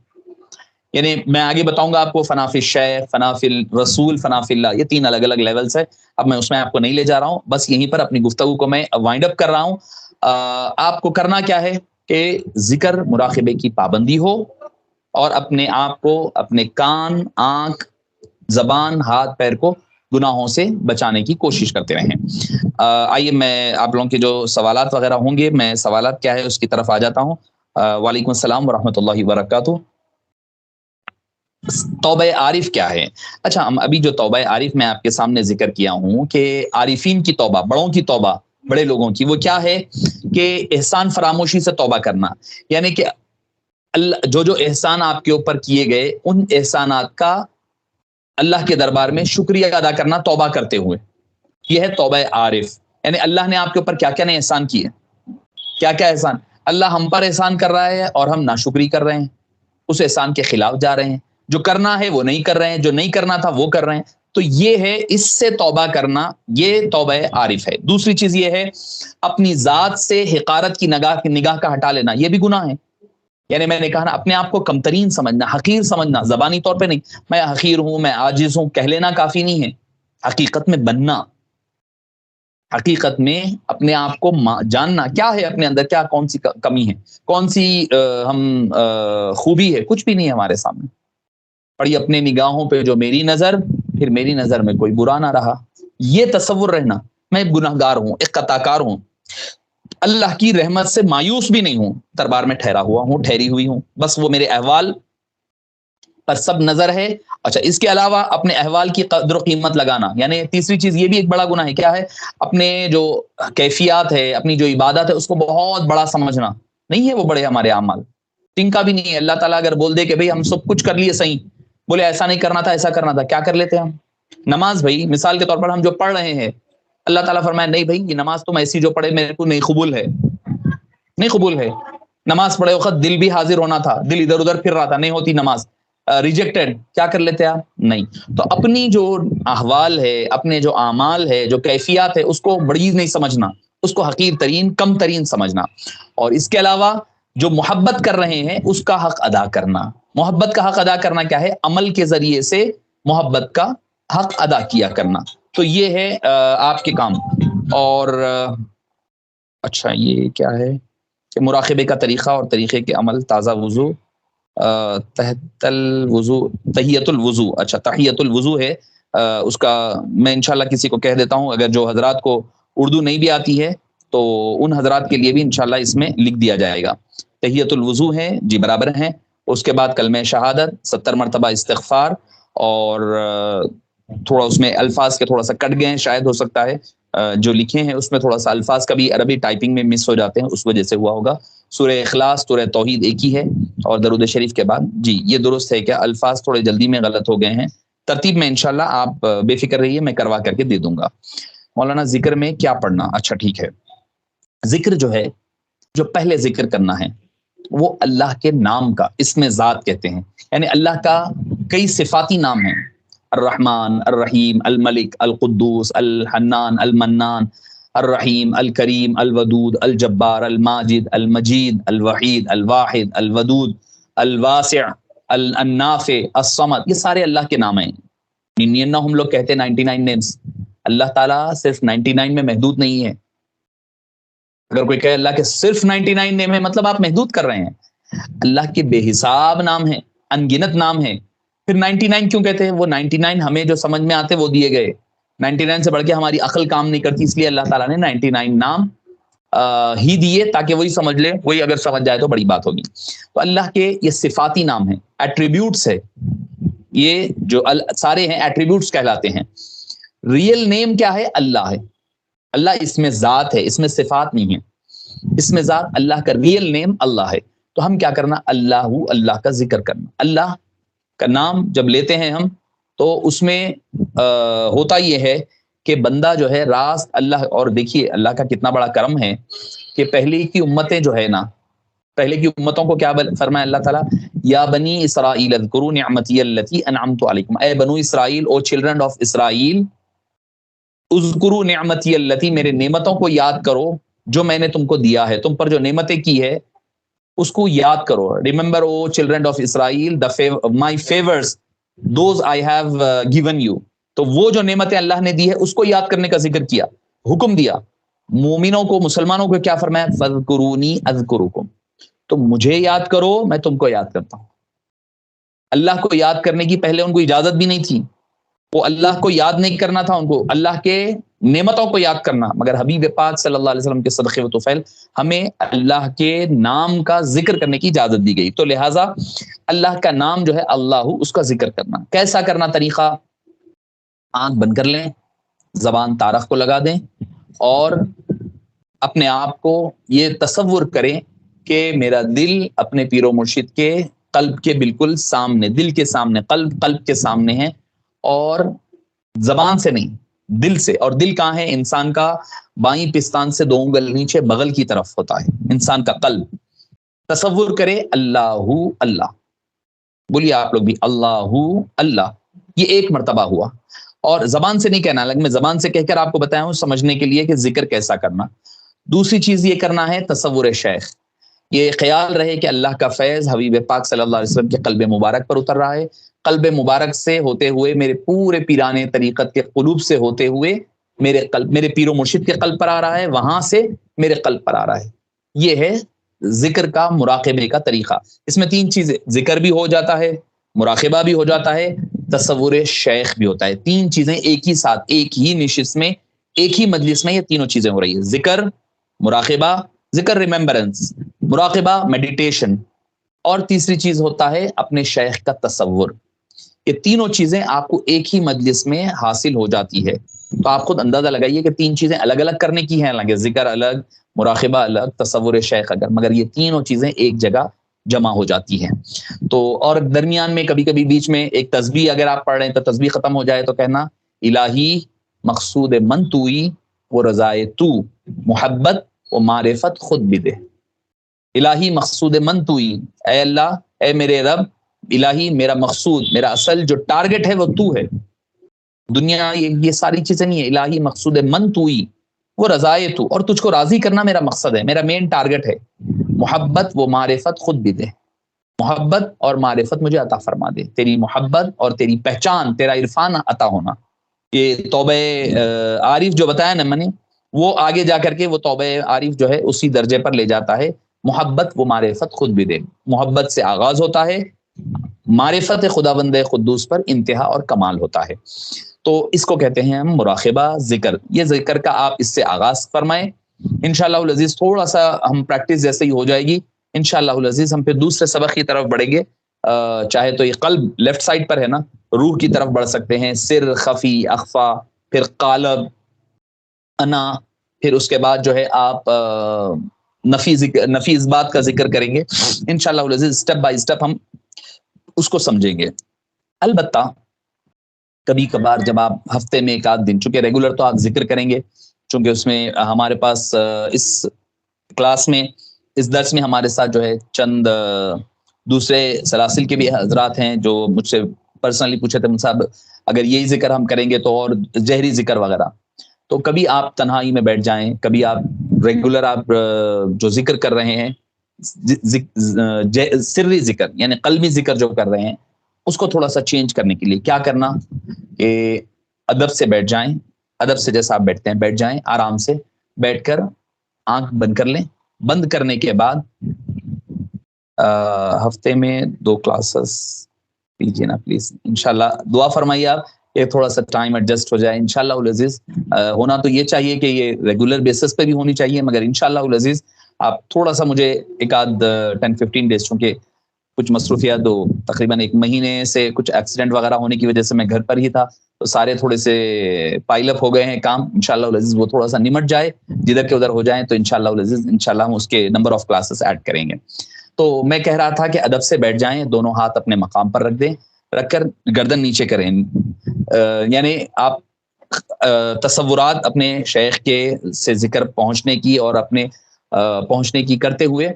یعنی میں آگے بتاؤں گا آپ کو، فنا فی الشیخ، فنا فی الرسول، فنا فی اللہ، یہ 3 الگ الگ لیولز ہے، اب میں اس میں آپ کو نہیں لے جا رہا ہوں، بس یہیں پر اپنی گفتگو کو میں وائنڈ اپ کر رہا ہوں۔ آپ کو کرنا کیا ہے کہ ذکر مراقبے کی پابندی ہو، اور اپنے آپ کو اپنے کان، آنکھ، زبان، ہاتھ پیر کو گناہوں سے بچانے کی کوشش کرتے رہیں۔ آئیے میں آپ لوگوں کے جو سوالات وغیرہ ہوں گے، میں سوالات کیا ہے اس کی طرف آ جاتا ہوں۔ وعلیکم السلام ورحمۃ اللہ وبرکاتہ۔ توبہ عارف کیا ہے؟ اچھا، ہم ابھی جو توبہ عارف میں آپ کے سامنے ذکر کیا ہوں کہ عارفین کی توبہ، بڑوں کی توبہ، بڑے لوگوں کی، وہ کیا ہے کہ احسان فراموشی سے توبہ کرنا، یعنی کہ اللہ جو احسان آپ کے اوپر کیے گئے ان احسانات کا اللہ کے دربار میں شکریہ ادا کرنا توبہ کرتے ہوئے، یہ ہے توبہ عارف. یعنی اللہ نے آپ کے اوپر کیا کیا نہیں احسان کیے، کیا کیا احسان اللہ ہم پر احسان کر رہا ہے اور ہم ناشکری کر رہے ہیں، اس احسان کے خلاف جا رہے ہیں، جو کرنا ہے وہ نہیں کر رہے ہیں، جو نہیں کرنا تھا وہ کر رہے ہیں. تو یہ ہے اس سے توبہ کرنا، یہ توبہ عارف ہے. دوسری چیز یہ ہے اپنی ذات سے حقارت کی نگاہ کا ہٹا لینا، یہ بھی گناہ ہے. یعنی میں نے کہا نا، اپنے آپ کو کمترین سمجھنا، حقیر سمجھنا، زبانی طور پہ نہیں میں حقیر ہوں، میں عاجز ہوں کہہ لینا کافی نہیں ہے، حقیقت میں بننا، حقیقت میں اپنے آپ کو جاننا کیا ہے اپنے اندر، کیا کون سی کمی ہے، کون سی ہم خوبی ہے، کچھ بھی نہیں ہے ہمارے سامنے. پڑی اپنے نگاہوں پہ جو میری نظر، پھر میری نظر میں کوئی برا نہ رہا، یہ تصور رہنا میں گناہ گار ہوں، ایک خطا کار ہوں، اللہ کی رحمت سے مایوس بھی نہیں ہوں، دربار میں ٹھہرا ہوا ہوں، ٹھہری ہوئی ہوں، بس وہ میرے احوال پر سب نظر ہے. اچھا، اس کے علاوہ اپنے احوال کی قدر و قیمت لگانا، یعنی تیسری چیز یہ بھی ایک بڑا گناہ ہے. کیا ہے؟ اپنے جو کیفیات ہے، اپنی جو عبادت ہے، اس کو بہت بڑا سمجھنا. نہیں ہے وہ بڑے ہمارے اعمال، تنکا بھی نہیں ہے. اللہ تعالیٰ اگر بول دے کہ بھئی ہم سب کچھ کر لیے صحیح، بولے ایسا نہیں کرنا تھا، ایسا کرنا تھا، کیا کر لیتے ہم؟ نماز بھائی مثال کے طور پر ہم جو پڑھ رہے ہیں، اللہ تعالیٰ فرمایا نہیں بھائی یہ نماز تم ایسی جو پڑھے میرے کو نہیں قبول ہے، نہیں قبول ہے. نماز پڑھے وقت دل بھی حاضر ہونا تھا، دل ادھر ادھر پھر رہا تھا، نہیں ہوتی نماز، ریجیکٹڈ. کیا کر لیتے آپ؟ نہیں. تو اپنی جو احوال ہے، اپنے جو اعمال ہے، جو کیفیات ہے، اس کو بڑی نہیں سمجھنا، اس کو حقیر ترین، کم ترین سمجھنا. اور اس کے علاوہ جو محبت کر رہے ہیں اس کا حق ادا کرنا. محبت کا حق ادا کرنا کیا ہے؟ عمل کے ذریعے سے محبت کا حق ادا کیا کرنا. تو یہ ہے آپ کے کام. اور اچھا یہ کیا ہے کہ مراقبے کا طریقہ اور طریقے کے عمل، تازہ وضو، تحت الوضو، تحیت الوضو. اچھا تحیت الوضو ہے، اس کا میں انشاءاللہ کسی کو کہہ دیتا ہوں، اگر جو حضرات کو اردو نہیں بھی آتی ہے تو ان حضرات کے لیے بھی انشاءاللہ اس میں لکھ دیا جائے گا. تحیت الوضو ہے جی، برابر ہیں. اس کے بعد کلمہ شہادت، 70 مرتبہ استغفار، اور تھوڑا اس میں الفاظ کے تھوڑا سا کٹ گئے ہیں، شاید ہو سکتا ہے جو لکھے ہیں اس میں تھوڑا سا الفاظ کا بھی عربی ٹائپنگ میں مس ہو جاتے ہیں، اس وجہ سے ہوا ہوگا. سورہ اخلاص، سورہ توحید ایک ہی ہے، اور درود شریف کے بعد جی یہ درست ہے. کیا الفاظ تھوڑے جلدی میں غلط ہو گئے ہیں، ترتیب میں انشاءاللہ آپ بے فکر رہیے، میں کروا کر کے دے دوں گا. مولانا ذکر میں کیا پڑھنا؟ اچھا ٹھیک ہے. ذکر جو ہے، جو پہلے ذکر کرنا ہے وہ اللہ کے نام کا، اسم ذات کہتے ہیں. یعنی اللہ کا کئی صفاتی نام ہیں، الرحمن، الرحیم، الملک، القدوس، الحنان، المنان، الرحیم، الکریم، الودود، الجبار، الماجد، المجید، الوحید، الواحد، الودود، الواسع، النافع، الصمد. یہ سارے اللہ کے نام ہیں. ہم لوگ کہتے ہیں 99 نیمز، اللہ تعالیٰ صرف 99 میں محدود نہیں ہے. اگر کوئی کہے اللہ کے صرف 99 نیم ہے، مطلب آپ محدود کر رہے ہیں. اللہ کے بے حساب نام ہیں، انگنت نام ہیں. پھر 99 کیوں کہتے ہیں؟ وہ 99 ہمیں جو سمجھ میں آتے وہ دیے گئے، 99 سے بڑھ کے ہماری عقل کام نہیں کرتی، اس لیے اللہ تعالیٰ نے 99 نام ہی دیے تاکہ وہی سمجھ لے، وہی اگر سمجھ جائے تو بڑی بات ہوگی. تو اللہ کے یہ صفاتی نام ہیں، ایٹریبیوٹس ہے، یہ جو سارے ہیں ایٹریبیوٹس کہلاتے ہیں. ریئل نیم کیا ہے؟ اللہ ہے. اللہ اس میں ذات ہے، اس میں صفات نہیں ہے. اس میں ذات اللہ کا ریئل نیم اللہ ہے. تو ہم کیا کرنا؟ اللہ کا ذکر کرنا. اللہ کا نام جب لیتے ہیں ہم تو اس میں ہوتا یہ ہے کہ بندہ جو ہے راست اللہ، اور دیکھیے اللہ کا کتنا بڑا کرم ہے کہ پہلے کی امتیں جو ہے نا، پہلے کی امتوں کو کیا فرمایا اللہ تعالیٰ؟ یا بنی اسرائیل اذکروا نعمتی التی انعمت علیکم. اے بنو اسرائیل، او چلڈرن آف اسرائیل، اذکروا نعمتی التی، میرے نعمتوں کو یاد کرو جو میں نے تم کو دیا ہے، تم پر جو نعمتیں کی ہے اس کو یاد کرو. Remember O children of Israel my favours those I have given you. تو وہ جو نعمتیں اللہ نے دی ہے اس کو یاد کرنے کا ذکر کیا، حکم دیا. مومنوں کو، مسلمانوں کو کیا فرمایا؟ فاذکرونی اذکرکم. تو مجھے یاد کرو، میں تم کو یاد کرتا ہوں. اللہ کو یاد کرنے کی پہلے ان کو اجازت بھی نہیں تھی. وہ اللہ کو یاد نہیں کرنا تھا، ان کو اللہ کے نعمتوں کو یاد کرنا، مگر حبیب پاک صلی اللہ علیہ وسلم کے صدقے و طفیل ہمیں اللہ کے نام کا ذکر کرنے کی اجازت دی گئی. تو لہٰذا اللہ کا نام جو ہے اللہ، اس کا ذکر کرنا. کیسا کرنا طریقہ؟ آنکھ بند کر لیں، زبان طارق کو لگا دیں اور اپنے آپ کو یہ تصور کریں کہ میرا دل اپنے پیر و مرشد کے قلب کے بالکل سامنے، دل کے سامنے، قلب کے سامنے ہے، اور زبان سے نہیں، دل سے. اور دل کہاں ہے؟ انسان کا بائیں پستان سے 2 انگل نیچے بغل کی طرف ہوتا ہے انسان کا قلب. تصور کرے اللہ اللہ، بولیے آپ لوگ بھی اللہ اللہ. یہ ایک مرتبہ ہوا، اور زبان سے نہیں کہنا. الگ میں زبان سے کہہ کر آپ کو بتایا ہوں سمجھنے کے لیے کہ ذکر کیسا کرنا. دوسری چیز یہ کرنا ہے تصور شیخ. یہ خیال رہے کہ اللہ کا فیض حبیب پاک صلی اللہ علیہ وسلم کے قلب مبارک پر اتر رہا ہے، قلب مبارک سے ہوتے ہوئے میرے پورے پیرانے طریقت کے قلوب سے ہوتے ہوئے میرے قلب، میرے پیر و مرشد کے قلب پر آ رہا ہے، وہاں سے میرے قلب پر آ رہا ہے. یہ ہے ذکر کا، مراقبے کا طریقہ. اس میں 3 چیزیں، ذکر بھی ہو جاتا ہے، مراقبہ بھی ہو جاتا ہے، تصور شیخ بھی ہوتا ہے. 3 چیزیں ایک ہی ساتھ، ایک ہی نشست میں، ایک ہی مجلس میں یہ تینوں چیزیں ہو رہی ہے. ذکر، مراقبہ، ذکر ریممبرنس، مراقبہ میڈیٹیشن، اور تیسری چیز ہوتا ہے اپنے شیخ کا تصور. یہ تینوں چیزیں آپ کو ایک ہی مجلس میں حاصل ہو جاتی ہے. تو آپ خود اندازہ لگائیے کہ 3 چیزیں الگ الگ کرنے کی ہیں، الگ ذکر الگ، مراقبہ الگ، تصور شیخ الگ، مگر یہ تینوں چیزیں ایک جگہ جمع ہو جاتی ہیں. تو اور درمیان میں کبھی کبھی بیچ میں ایک تسبیح اگر آپ پڑھ رہے ہیں تو تسبیح ختم ہو جائے تو کہنا الہی مقصود من توئی وہ رضائے تو، محبت و معرفت خود بھی دے. الہی مقصود من توئی، اے اللہ، اے میرے رب، الہی میرا مقصود، میرا اصل جو ٹارگٹ ہے وہ تو ہے. دنیا یہ ساری چیزیں نہیں ہے. الہی مقصود من توئی وہ رضائے تو، اور تجھ کو راضی کرنا میرا مقصد ہے، میرا مین ٹارگٹ ہے. محبت و معرفت خود بھی دے، محبت اور معرفت مجھے عطا فرما دے. تیری محبت اور تیری پہچان، تیرا عرفان عطا ہونا. یہ توبہ عارف جو بتایا نا میں نے، وہ آگے جا کر کے وہ توبہ عارف جو ہے اسی درجے پر لے جاتا ہے. محبت و معرفت خود بھی دے. محبت سے آغاز ہوتا ہے، معرفت خداوند قدوس پر انتہا اور کمال ہوتا ہے. تو اس کو کہتے ہیں ہم مراقبہ، ذکر. یہ ذکر کا آپ اس سے آغاز فرمائیں. انشاءاللہ العزیز تھوڑا سا ہم پریکٹس جیسے ہی ہو جائے گی، انشاءاللہ العزیز ہم پھر دوسرے سبق کی طرف بڑھیں گے. چاہے تو یہ قلب لیفٹ سائڈ پر ہے نا، روح کی طرف بڑھ سکتے ہیں. سر، خفی، اخفا، پھر قالب، انا، پھر اس کے بعد جو ہے آپ نفی اس بات کا ذکر کریں گے. انشاءاللہ العزیز اسٹیپ بائی اسٹیپ ہم اس کو سمجھیں گے. البتہ کبھی کبھار جب آپ ہفتے میں 1 آدھ دن، چونکہ ریگولر تو آپ ذکر کریں گے، چونکہ اس میں ہمارے پاس اس کلاس میں، اس درس میں ہمارے ساتھ جو ہے چند دوسرے سلاسل کے بھی حضرات ہیں جو مجھ سے پرسنلی پوچھے تھے صاحب اگر یہی ذکر ہم کریں گے تو، اور جہری ذکر وغیرہ. تو کبھی آپ تنہائی میں بیٹھ جائیں، کبھی آپ ریگولر آپ جو ذکر کر رہے ہیں، سری ذکر یعنی قلبی ذکر جو کر رہے ہیں، اس کو تھوڑا سا چینج کرنے کے لیے کیا کرنا کہ ادب سے بیٹھ جائیں. ادب سے جیسا آپ بیٹھتے ہیں بیٹھ جائیں، آرام سے بیٹھ کر آنکھ بند کر لیں. بند کرنے کے بعد ہفتے میں 2 کلاسز لیجیے نا پلیز. انشاءاللہ دعا فرمائیے آپ کہ تھوڑا سا ٹائم ایڈجسٹ ہو جائے. انشاءاللہ العزیز ہونا تو یہ چاہیے کہ یہ ریگولر بیسس پہ بھی ہونی چاہیے، مگر انشاءاللہ العزیز آپ تھوڑا سا مجھے 1 آدھ 10-15 ڈیز، چونکہ کچھ مصروفیات دو تقریباً 1 مہینے سے کچھ ایکسیڈنٹ وغیرہ ہونے کی وجہ سے میں گھر پر ہی تھا، تو سارے تھوڑے سے پائل اپ ہو گئے ہیں کام. انشاءاللہ العزیز وہ تھوڑا سا نمٹ جائے، جدھر کے ادھر ہو جائیں، تو انشاءاللہ العزیز انشاءاللہ ہم اس کے نمبر آف کلاسز ایڈ کریں گے. تو میں کہہ رہا تھا کہ ادب سے بیٹھ جائیں، دونوں ہاتھ اپنے مقام پر رکھ دیں، رکھ کر گردن نیچے کریں. یعنی آپ تصورات اپنے شیخ کے سے ذکر پہنچنے کی اور اپنے پہنچنے کی کرتے ہوئے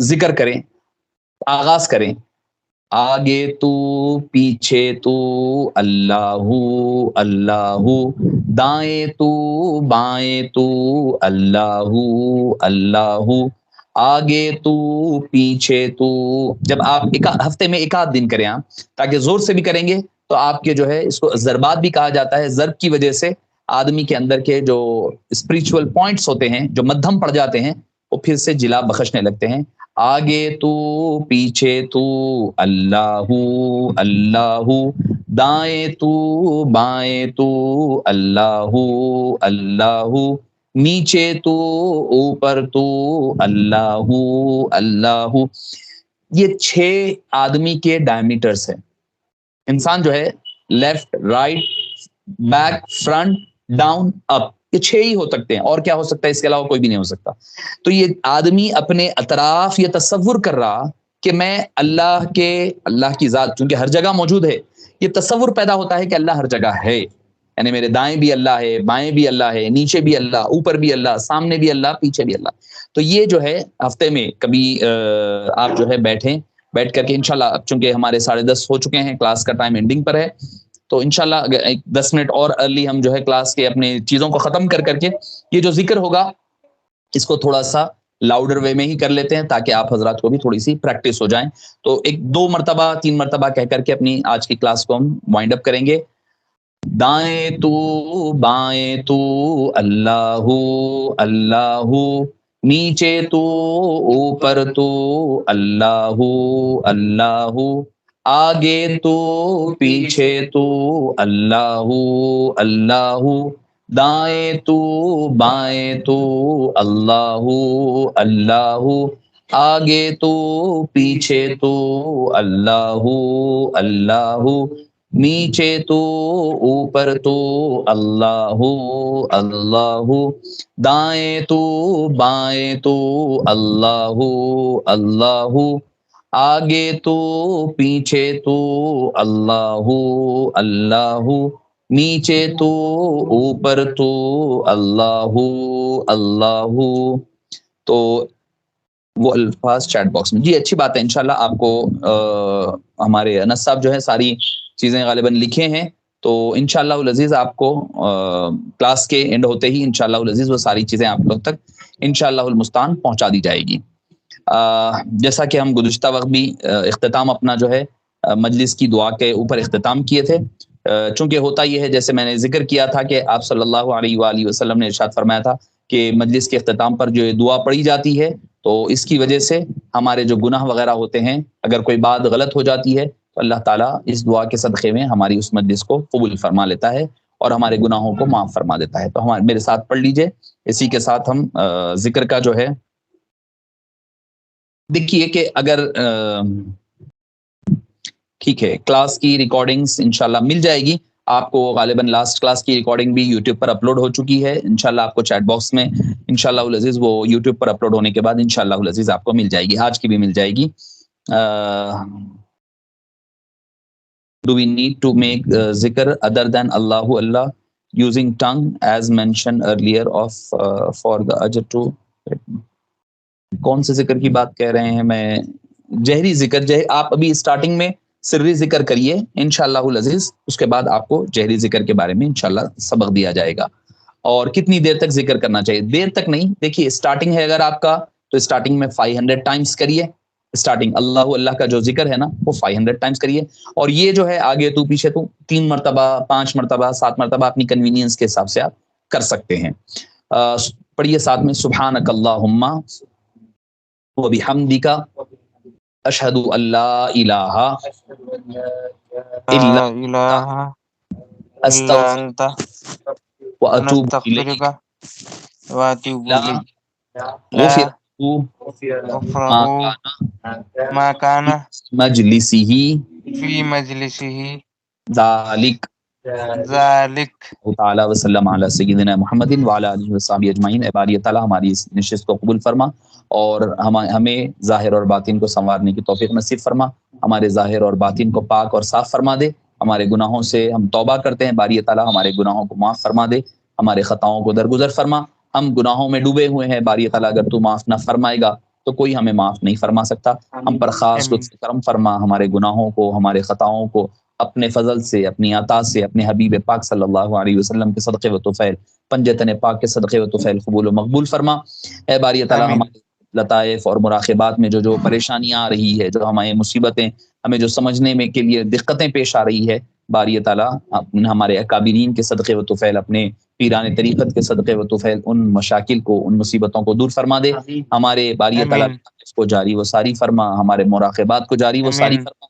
ذکر کریں، آغاز کریں. آگے تو، پیچھے تو، اللہ اللہ، دائیں تو، بائیں تو، اللہ اللہ، آگے تو، پیچھے تو. جب آپ ہفتے میں 1 آدھ دن کریں آپ، تاکہ زور سے بھی کریں گے تو آپ کے جو ہے، اس کو ضربات بھی کہا جاتا ہے. ضرب کی وجہ سے آدمی کے اندر کے جو اسپریچول پوائنٹس ہوتے ہیں، جو مدھم پڑ جاتے ہیں، وہ پھر سے جلا بخشنے لگتے ہیں. آگے تو پیچھے تو اللہ اللہ، دائیں تو بائیں تو اللہ اللہ، نیچے تو اوپر تو اللہ اللہ. یہ 6 آدمی کے ڈائمیٹرز ہیں. انسان جو ہے left right back front down up, یہ 6 ہی ہو سکتے ہیں، اور کیا ہو سکتا ہے؟ اس کے علاوہ کوئی بھی نہیں ہو سکتا. تو یہ آدمی اپنے اطراف یہ تصور کر رہا کہ میں اللہ کی ذات چونکہ ہر جگہ موجود ہے، یہ تصور پیدا ہوتا ہے کہ اللہ ہر جگہ ہے. یعنی میرے دائیں بھی اللہ ہے، بائیں بھی اللہ ہے، نیچے بھی اللہ، اوپر بھی اللہ، سامنے بھی اللہ، پیچھے بھی اللہ. تو یہ جو ہے ہفتے میں کبھی آپ جو ہے بیٹھ کر کے انشاءاللہ، اب چونکہ ہمارے 10:30 ہو چکے ہیں، کلاس کا ٹائم اینڈنگ پر ہے، تو انشاءاللہ اگر 10 منٹ اور ارلی ہم جو ہے کلاس کے اپنے چیزوں کو ختم کر کے یہ جو ذکر ہوگا اس کو تھوڑا سا لاؤڈر وے میں ہی کر لیتے ہیں، تاکہ آپ حضرات کو بھی تھوڑی سی پریکٹس ہو جائیں. تو 2 مرتبہ 3 مرتبہ کہہ کر کے اپنی آج کی کلاس کو ہم وائنڈ اپ کریں گے. دائیں تو بائیں تو اللہ اللہ، نیچے تو اوپر تو اللہ اللہ، آگے تو پیچھے تو اللہ اللہ، دائیں تو بائیں تو اللہ اللہ، آگے تو پیچھے تو اللہ اللہ، نیچے تو اوپر تو اللہ اللہ، دائیں تو بائیں تو اللہ اللہ، آگے تو پیچھے تو اللہ اللہ، نیچے تو اوپر تو اللہ اللہ. تو وہ الفاظ چیٹ باکس میں. جی اچھی بات ہے، انشاءاللہ آپ کو ہمارے انس صاحب جو ہے ساری چیزیں غالباً لکھے ہیں، تو انشاءاللہ العزیز آپ کو کلاس کے اینڈ ہوتے ہی انشاءاللہ العزیز وہ ساری چیزیں آپ لوگ تک انشاءاللہ المستعان پہنچا دی جائے گی. جیسا کہ ہم گزشتہ وقت بھی اختتام اپنا جو ہے مجلس کی دعا کے اوپر اختتام کیے تھے. چونکہ ہوتا یہ ہے، جیسے میں نے ذکر کیا تھا کہ آپ صلی اللہ علیہ وآلہ وسلم نے ارشاد فرمایا تھا کہ مجلس کے اختتام پر جو دعا پڑھی جاتی ہے، تو اس کی وجہ سے ہمارے جو گناہ وغیرہ ہوتے ہیں، اگر کوئی بات غلط ہو جاتی ہے تو اللہ تعالیٰ اس دعا کے صدقے میں ہماری اس مجلس کو قبول فرما لیتا ہے اور ہمارے گناہوں کو معاف فرما دیتا ہے. تو میرے ساتھ پڑھ لیجئے. اسی کے ساتھ ہم ذکر کا جو ہے دیکھیے کہ اگر ٹھیک ہے، کلاس کی ریکارڈنگز انشاءاللہ مل جائے گی آپ کو. غالباً لاسٹ کلاس کی ریکارڈنگ بھی یوٹیوب پر اپلوڈ ہو چکی ہے. انشاءاللہ آپ کو چیٹ باکس میں انشاءاللہ العزیز وہ یوٹیوب پر اپلوڈ ہونے کے بعد انشاءاللہ العزیز آپ کو مل جائے گی. آج کی بھی مل جائے گی. Do we need to make zikr other than Allahu Allah using tongue as mentioned earlier of for the ajr to؟ کون سے ذکر کی بات کہہ رہے ہیں؟ میں جہری ذکر آپ ابھی اسٹارٹنگ میں سری ذکر کریے انشاءاللہ العزیز، اس کے بعد آپ کو جہری ذکر کے بارے میں انشاءاللہ سبق دیا جائے گا. اور کتنی دیر تک ذکر کرنا چاہیے؟ دیر تک نہیں. دیکھیے اسٹارٹنگ ہے اگر آپ کا، تو اسٹارٹنگ میں 500 ٹائمز کریے. اسٹارٹنگ اللہ اللہ کا جو ذکر ہے نا وہ 500 ٹائمز کریے. اور یہ جو ہے آگے تو پیچھے تو 3 مرتبہ 5 مرتبہ 7 مرتبہ اپنی کنوینئنس کے حساب سے آپ کر سکتے ہیں. پڑھیے ساتھ میں سبحانک اللہم و بحمدک اشہد ان لا الہ الا انت استغفرک واتوب الیک ما كان في مجلسه ذلك تعالی وسلم علی سیدنا محمد وعلی آلہ وصحبہ اجمعین. عبادی تعالی ہماری اس نشست کو قبول فرما اور ہمیں ظاہر اور باطن کو سنوارنے کی توفیق نصیب فرما. ہمارے ظاہر اور باطن کو پاک اور صاف فرما دے. ہمارے گناہوں سے ہم توبہ کرتے ہیں، باری تعالی ہمارے گناہوں کو معاف فرما دے، ہمارے خطاؤں کو درگزر فرما. ہم گناہوں میں ڈوبے ہوئے ہیں، باری تعالی اگر تو معاف نہ فرمائے گا تو کوئی ہمیں معاف نہیں فرما سکتا. ہم پر خاص لطف کرم فرما، ہمارے گناہوں کو، ہمارے خطاؤں کو اپنے فضل سے، اپنی عطا سے، اپنے حبیب پاک صلی اللہ علیہ وسلم کے صدقے و طفیل، پنجتن پاک کے صدقے و طفیل قبول و مقبول فرما. اے باری تعالی ہمارے لطائف اور مراقبات میں جو پریشانیاں آ رہی ہے، جو ہمیں مصیبتیں، ہمیں جو سمجھنے میں کے لیے دقتیں پیش آ رہی ہے، باری تعالی ہمارے اکابرین کے صدقے و طفیل، اپنے پیران طریقت کے صدقے و طفیل ان مشاکل کو، ان مصیبتوں کو دور فرما دے. ہمارے باری تعالیٰ کو جاری و ساری فرما، ہمارے مراقبات کو جاری و ساری فرما،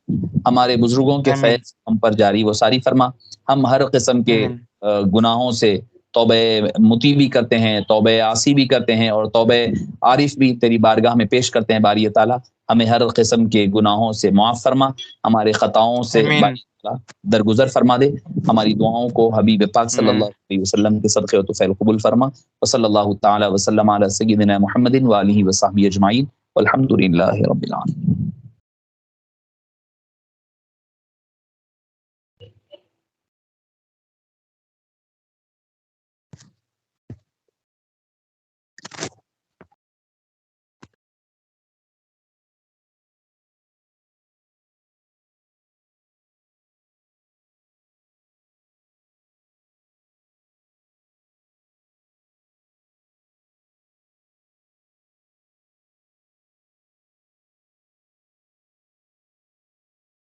ہمارے بزرگوں کے فیض ہم پر جاری و ساری فرما. ہم ہر قسم کے گناہوں سے توبہ مطیع بھی کرتے ہیں، توبہ عاصی بھی کرتے ہیں، اور توبہ عارف بھی تیری بارگاہ میں پیش کرتے ہیں. باری تعالیٰ ہمیں ہر قسم کے گناہوں سے معاف فرما، ہمارے خطاؤں سے باری تعالیٰ درگزر فرما دے. ہماری دعاؤں کو حبیب پاک صلی اللہ علیہ وسلم کے صدقے و طفیل قبول فرما. وصلی اللہ تعالی وسلم علی سیدنا محمد وآلہ وصحبہ اجمعین والحمد للہ رب العالمین.